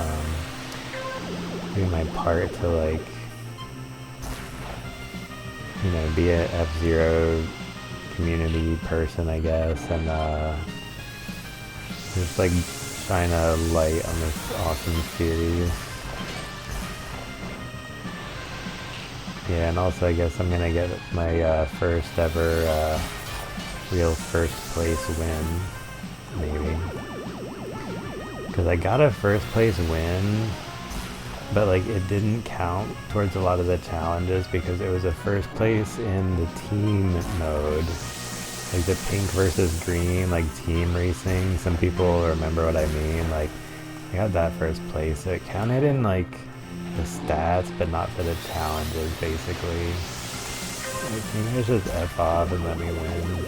doing my part to like, you know, be an F-Zero community person, I guess, and just like shine a light on this awesome series. Yeah, and also I guess I'm gonna get my first ever real first place win, maybe. Because I got a first place win, but like it didn't count towards a lot of the challenges because it was a first place in the team mode, like the pink versus green, like team racing. Some people remember what I mean. Like I got that first place, so it counted in like the stats but not for the challenges basically. Like, maybe it's just F off and let me win.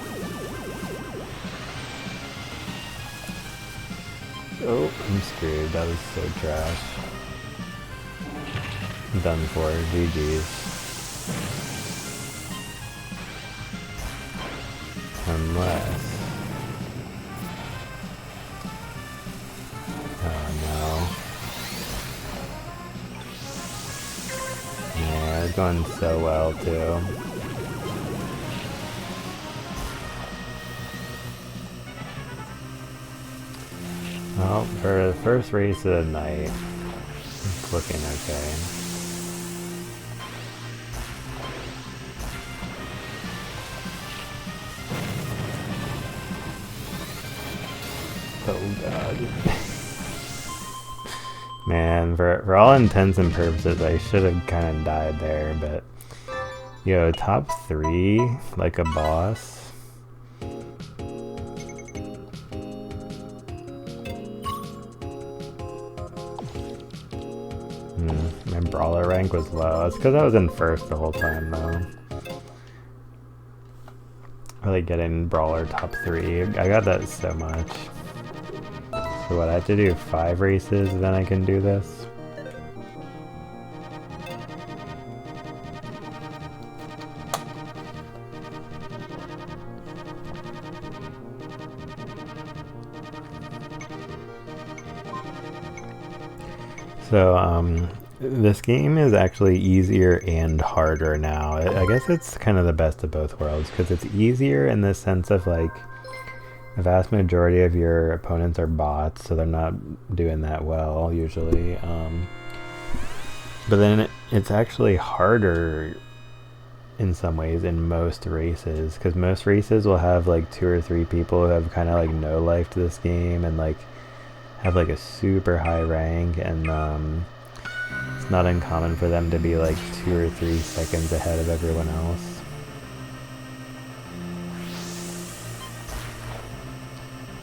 Oh, I'm screwed. That was so trash. Done for. GG's. Unless... Oh no. Yeah, it's going so well too. Well, for the first race of the night, it's looking okay. Oh god. Man, for all intents and purposes, I should have kind of died there, but... Yo, top 3, like a boss. My brawler rank was low. It's because I was in first the whole time, though. I like getting brawler top 3. I got that so much. So what, I have to do 5 races, then I can do this? So, this game is actually easier and harder now. I guess it's kind of the best of both worlds, because it's easier in the sense of like, the vast majority of your opponents are bots, so they're not doing that well, usually. But then it's actually harder in some ways in most races, because most races will have like 2 or 3 people who have kind of like no life to this game, and like have like a super high rank, and it's not uncommon for them to be like 2 or 3 seconds ahead of everyone else.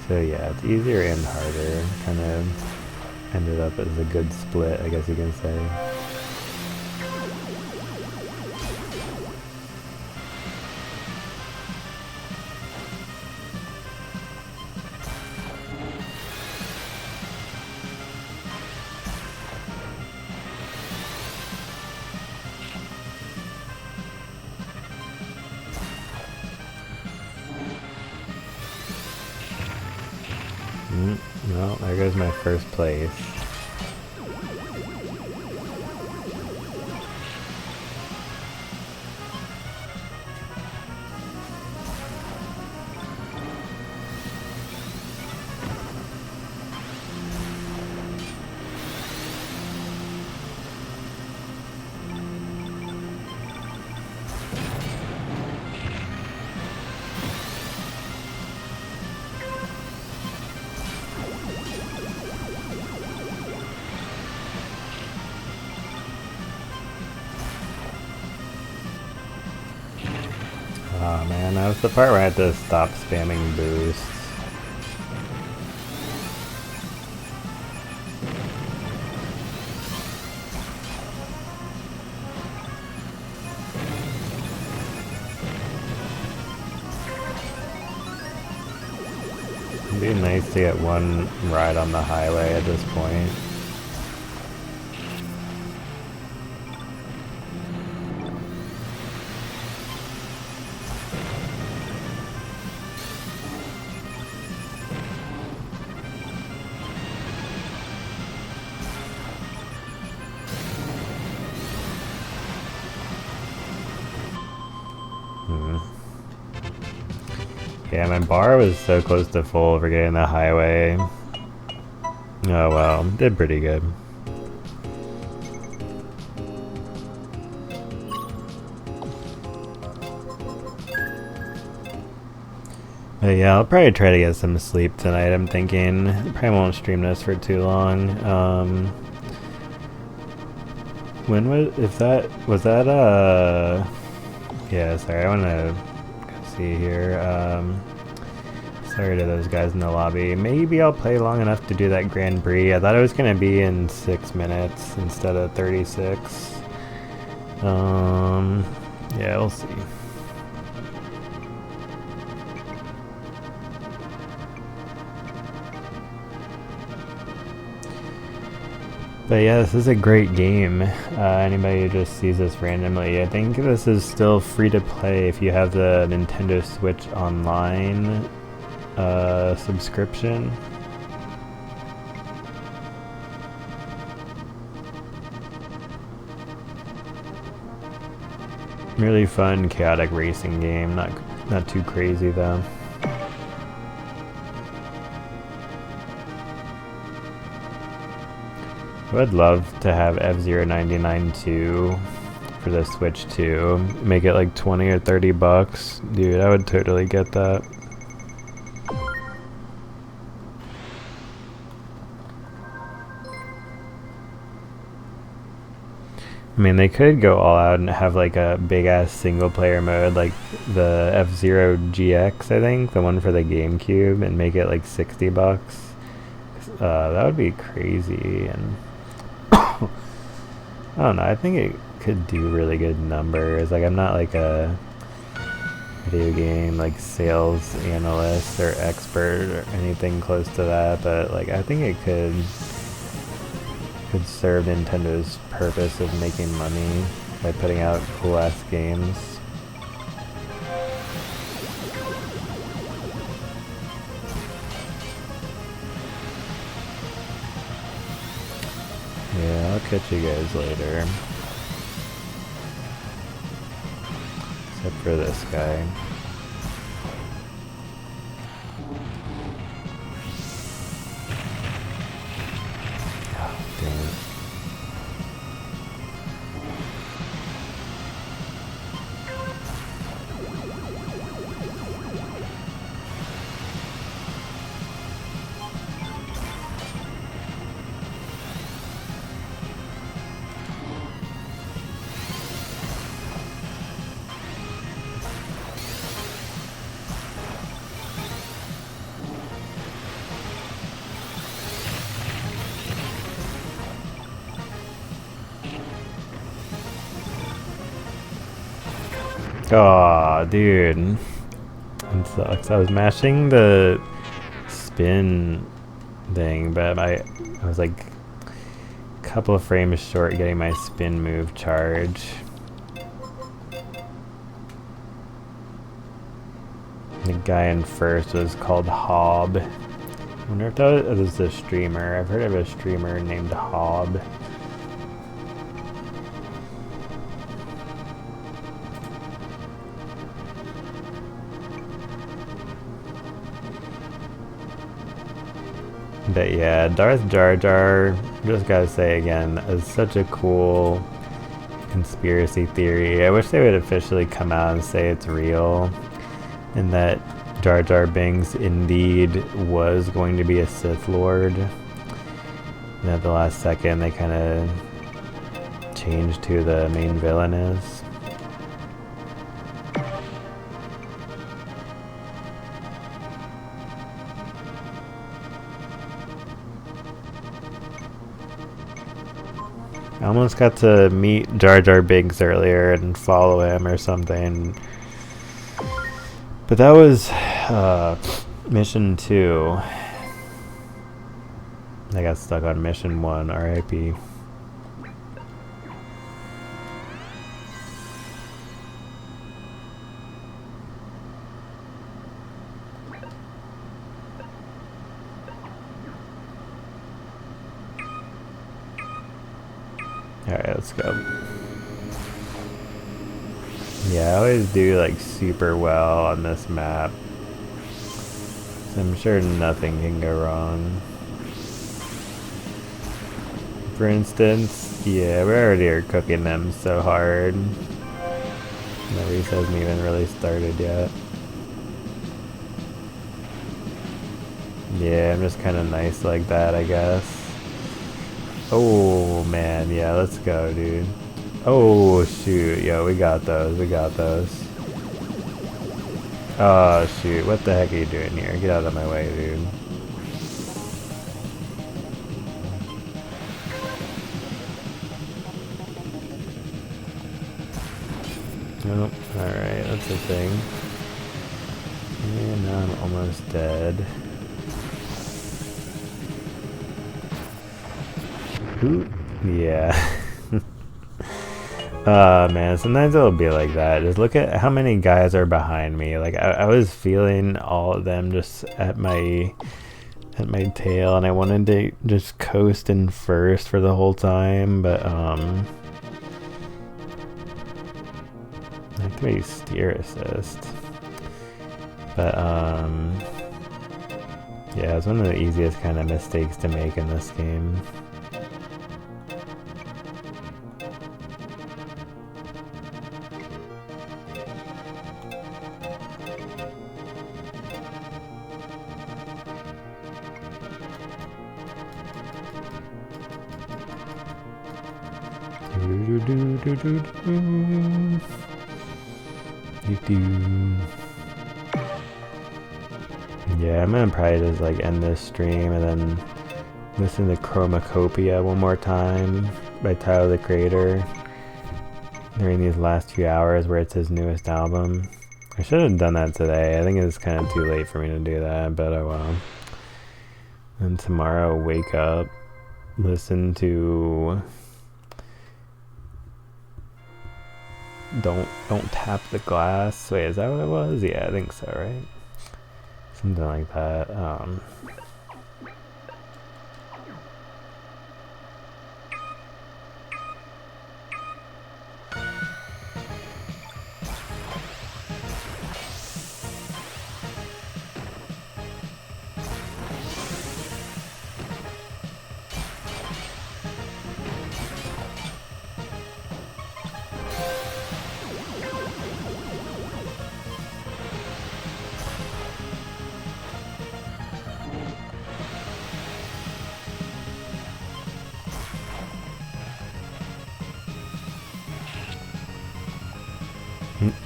So yeah, it's easier and harder. Kind of ended up as a good split, I guess you can say. Well, there goes my first place. Now it's the part where I have to stop spamming boosts. It'd be nice to get one ride on the highway at this point. Yeah, my bar was so close to full for getting the highway. Oh well, did pretty good. But yeah, I'll probably try to get some sleep tonight, I'm thinking. Probably won't stream this for too long. When was that, yeah, sorry, I wanna see here. Sorry to those guys in the lobby. Maybe I'll play long enough to do that Grand Prix. I thought it was gonna be in 6 minutes instead of 36. Yeah, we'll see. But yeah, this is a great game. Anybody who just sees this randomly, I think this is still free to play if you have the Nintendo Switch Online subscription. Really fun, chaotic racing game. Not too crazy though. I would love to have F-Zero 99 too for the Switch too. Make it like 20 or 30 bucks. Dude, I would totally get that. I mean, they could go all out and have like a big ass single player mode like the F-Zero GX, I think, the one for the GameCube, and make it like 60 bucks. That would be crazy. And I don't know, I think it could do really good numbers. Like, I'm not like a video game like sales analyst or expert or anything close to that, but like I think it could serve Nintendo's purpose of making money by putting out cool ass games. Yeah, I'll catch you guys later. Except for this guy. Oh, damn it. Aw, dude. It sucks. I was mashing the spin thing, but I was like a couple of frames short getting my spin move charge. The guy in first was called Hob. I wonder if that was a streamer. I've heard of a streamer named Hob. But yeah, DarthJarJar, just gotta say again, is such a cool conspiracy theory. I wish they would officially come out and say it's real, and that Jar Jar Binks indeed was going to be a Sith Lord. And at the last second, they kind of changed who the main villain is. I almost got to meet Jar Jar Binks earlier and follow him or something. But that was mission 2. I got stuck on mission 1, RIP. Alright, let's go. Yeah, I always do like super well on this map. So I'm sure nothing can go wrong. For instance, yeah, we already are cooking them so hard. The race hasn't even really started yet. Yeah, I'm just kind of nice like that, I guess. Oh man, yeah, let's go, dude. Oh shoot, yo, we got those, we got those. Oh shoot, what the heck are you doing here? Get out of my way, dude. Nope, alright, that's the thing. And now I'm almost dead. Ooh, yeah. Man, sometimes it'll be like that. Just look at how many guys are behind me. Like, I was feeling all of them just at my tail, and I wanted to just coast in first for the whole time, but, I have to maybe steer assist. But, yeah, it's one of the easiest kind of mistakes to make in this game. Yeah, I'm gonna probably just like end this stream and then listen to Chromacopia one more time by Tyler the Creator during these last few hours where it's his newest album. I should have done that today. I think it's kind of too late for me to do that, but oh well. And tomorrow, wake up, listen to Don't Tap the Glass. Wait, is that what it was? Yeah, I think so, right? Something like that.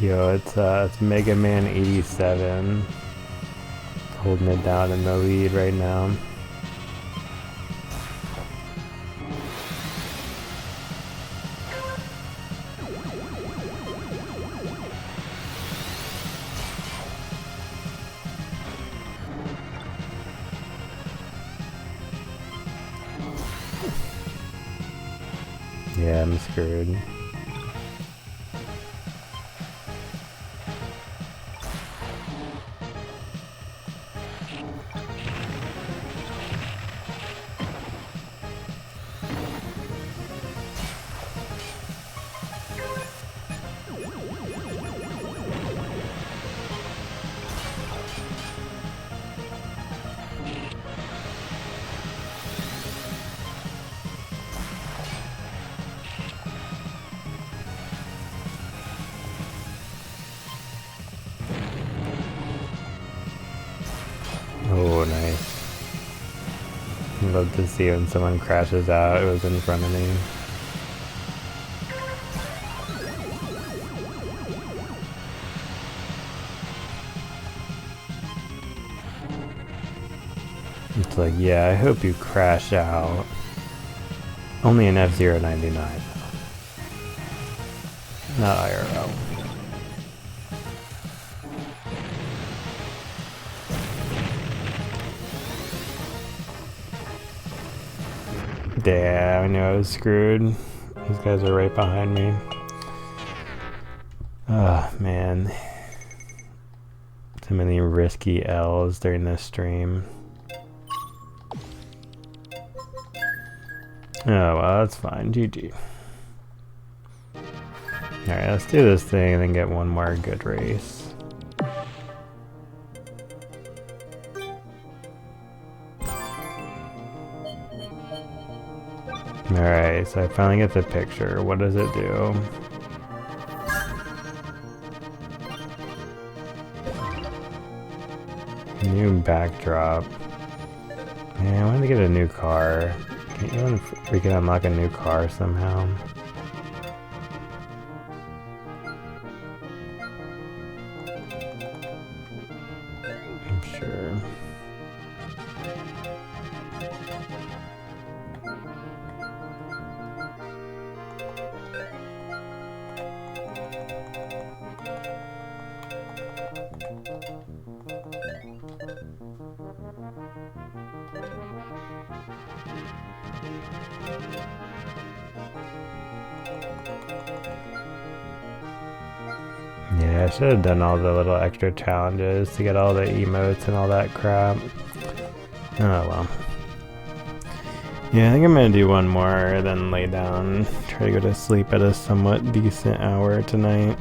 Yo, it's Mega Man 87 holding it down in the lead right now. Yeah, I'm screwed. Oh, nice. I'd love to see when someone crashes out. It was in front of me. It's like, yeah, I hope you crash out. Only an F-099 though. Not IRL. Damn, I knew I was screwed. These guys are right behind me. Oh man. So many risky L's during this stream. Oh well, that's fine. GG. Alright, let's do this thing and then get one more good race. Alright, so I finally get the picture. What does it do? New backdrop. Man, I wanted to get a new car. Can't you freaking unlock a new car somehow? I'm sure. Yeah, I should have done all the little extra challenges to get all the emotes and all that crap. Oh well. Yeah, I think I'm gonna do one more, then lay down, try to go to sleep at a somewhat decent hour tonight.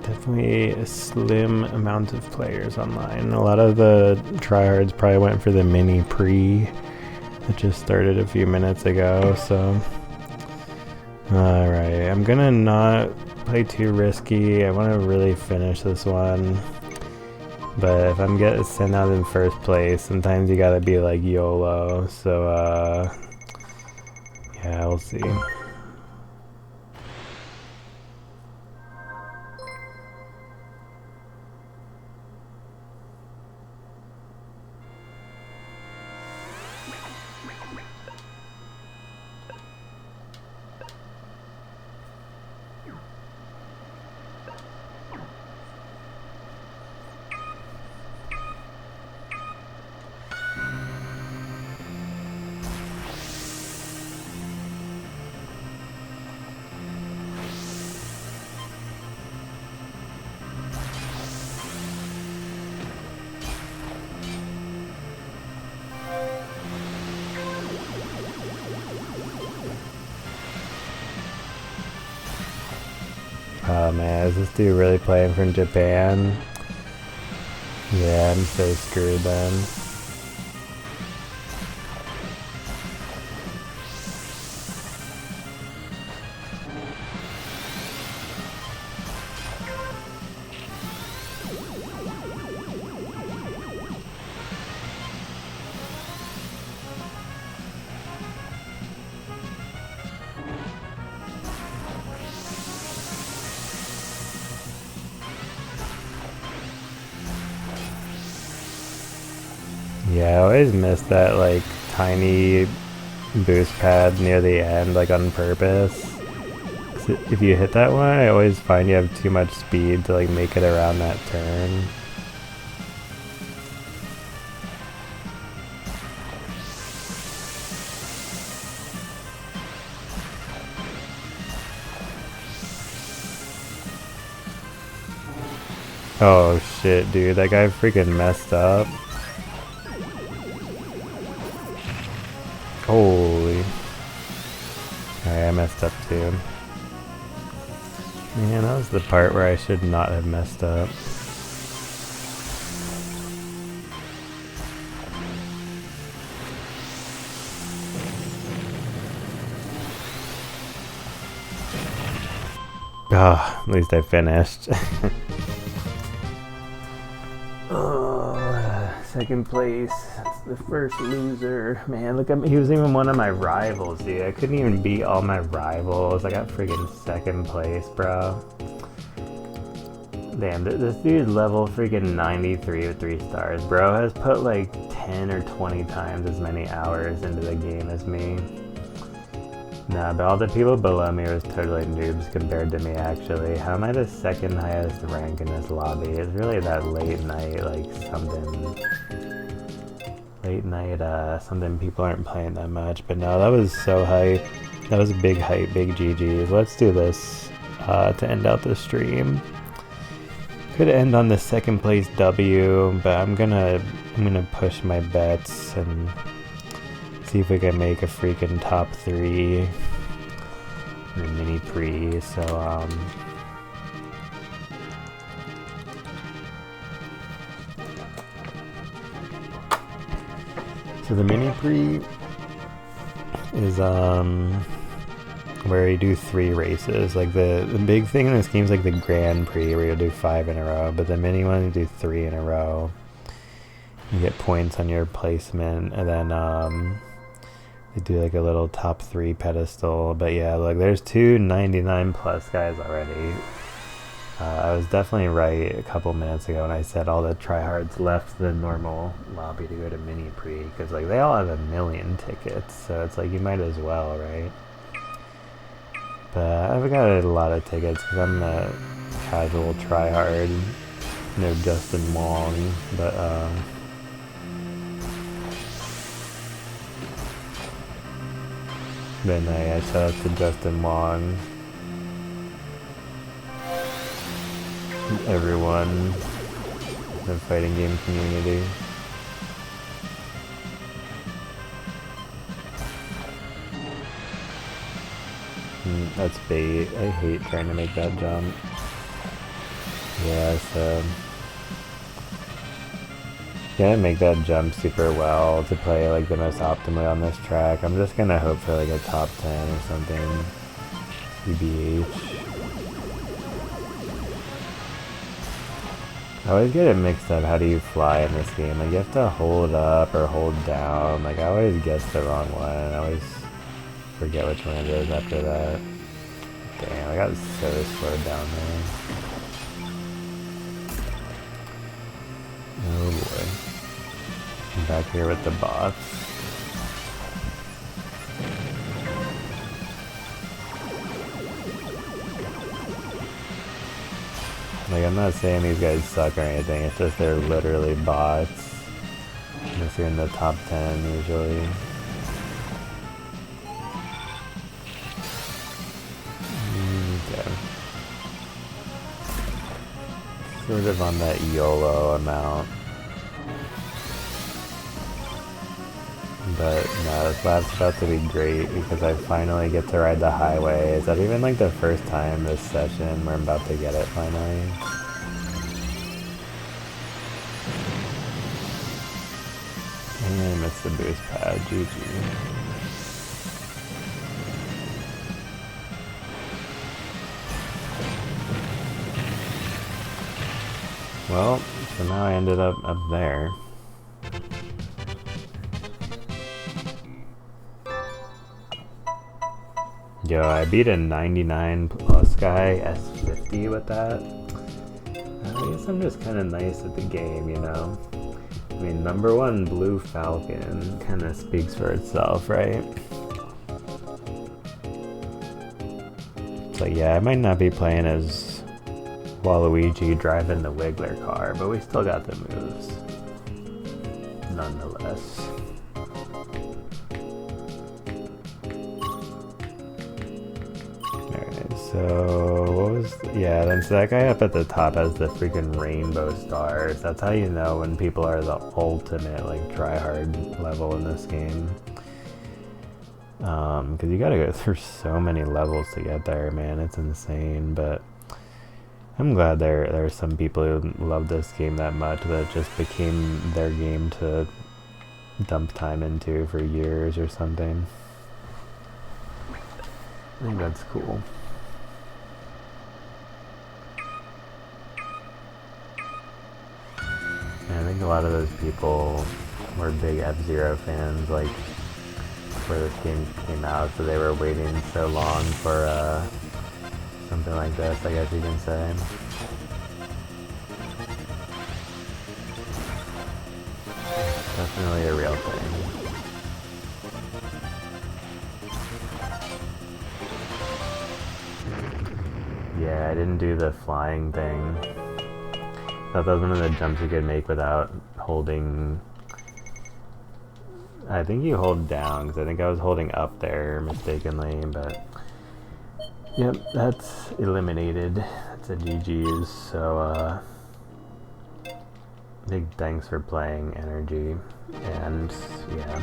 Definitely a slim amount of players online. A lot of the tryhards probably went for the mini pre that just started a few minutes ago, so. Alright, I'm gonna not play too risky. I want to really finish this one. But if I'm getting sent out in first place, sometimes you gotta be like YOLO, so yeah, we'll see. Oh man, is this dude really playing from Japan? Yeah, I'm so screwed then. Yeah, I always miss that like tiny boost pad near the end, like on purpose. 'Cause if you hit that one, I always find you have too much speed to like make it around that turn. Oh shit, dude, that guy freaking messed up. Holy. Alright, I messed up too. Man, that was the part where I should not have messed up. Ah, at least I finished. second place. It's the first loser. Man, look at me. He was even one of my rivals, dude. I couldn't even beat all my rivals. I got freaking second place, bro. Damn, this dude's level freaking 93 with 3 stars. Bro has put like 10 or 20 times as many hours into the game as me. Nah, but all the people below me was totally noobs compared to me, actually. How am I the second highest rank in this lobby? It's really that late night, like, something... Late night, something people aren't playing that much. But no, that was so hype. That was a big hype, big GG's. Let's do this to end out the stream. Could end on the second place W, but I'm gonna push my bets and see if we can make a freaking top 3 in the mini pre. So the mini pre is where you do 3 races. Like the big thing in this game is like the Grand Prix where you do 5 in a row, but the mini one you do 3 in a row. You get points on your placement, and then they do like a little top 3 pedestal. But yeah, look, there's 2 99 plus guys already. I was definitely right a couple minutes ago when I said all the tryhards left the normal lobby to go to mini pre, because like they all have 1 million tickets, so it's like you might as well, right? But I've got a lot of tickets because I'm a casual tryhard, no Justin Wong, but then I shout out to Justin Wong, everyone in the fighting game community. That's bait. I hate trying to make that jump. Yeah, so can't make that jump super well to play like the most optimally on this track. I'm just gonna hope for like a top 10 or something. CBH. I always get it mixed up. How do you fly in this game? Like you have to hold up or hold down. Like I always guess the wrong one. I always forget which one it is after that. Damn, I got so slowed down there. Oh boy. I'm back here with the boss. Like, I'm not saying these guys suck or anything, it's just they're literally bots. Unless you're in the top 10 usually. Okay. Sort of on that YOLO amount. But no, this lap's about to be great because I finally get to ride the highway. Is that even like the first time this session where I'm about to get it finally? And I missed the boost pad, GG. Well, so now I ended up there. Yo, I beat a 99 plus guy S50 with that. I guess I'm just kind of nice at the game, you know? I mean, #1 Blue Falcon kind of speaks for itself, right? It's like, yeah, I might not be playing as Waluigi driving the Wiggler car, but we still got the moves. Nonetheless. So, what was... yeah, then so that guy up at the top has the freaking rainbow stars. That's how you know when people are the ultimate, like, tryhard level in this game. Because you gotta go through so many levels to get there, man. It's insane, but... I'm glad there are some people who love this game that much that it just became their game to dump time into for years or something. I think that's cool. And I think a lot of those people were big F-Zero fans, like, before this game came out, so they were waiting so long for, something like this, I guess you can say. Definitely a real thing. Yeah, I didn't do the flying thing. Thought that was one of the jumps you could make without holding... I think you hold down, because I think I was holding up there mistakenly, but... Yep, that's eliminated. That's a GG's, so, big thanks for playing, Energy, and, yeah.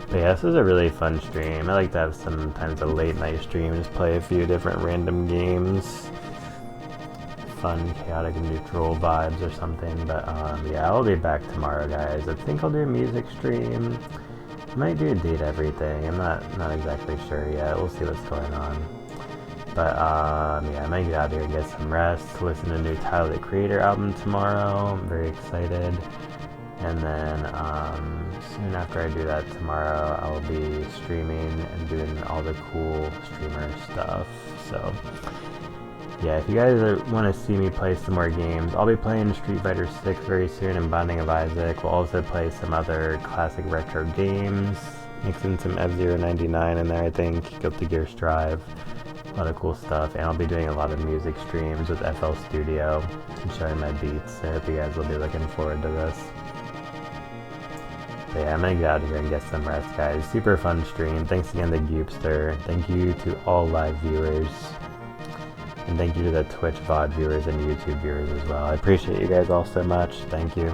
But yeah, this is a really fun stream. I like to have sometimes a late night stream, just play a few different random games. Fun, chaotic, neutral vibes or something, but yeah, I'll be back tomorrow, guys. I think I'll do a music stream. I might do a date everything. I'm not exactly sure yet. We'll see what's going on. But yeah, I might get out here and get some rest, listen to a new Tyler, the Creator album tomorrow. I'm very excited. And then soon after I do that tomorrow, I'll be streaming and doing all the cool streamer stuff. So yeah, if you guys want to see me play some more games, I'll be playing Street Fighter 6 very soon and Binding of Isaac. We'll also play some other classic retro games, mix in some F-Zero 99 in there, I think, Guilty Gear Strive, a lot of cool stuff. And I'll be doing a lot of music streams with FL Studio and showing my beats. I hope you guys will be looking forward to this. But yeah, I'm gonna get out of here and get some rest, guys. Super fun stream. Thanks again to Goopster. Thank you to all live viewers. And thank you to the Twitch VOD viewers and YouTube viewers as well. I appreciate you guys all so much. Thank you.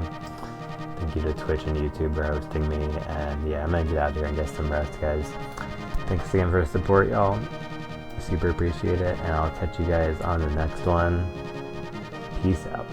Thank you to Twitch and YouTube for hosting me. And yeah, I'm gonna get out of here and get some rest, guys. Thanks again for the support, y'all. Super appreciate it. And I'll catch you guys on the next one. Peace out.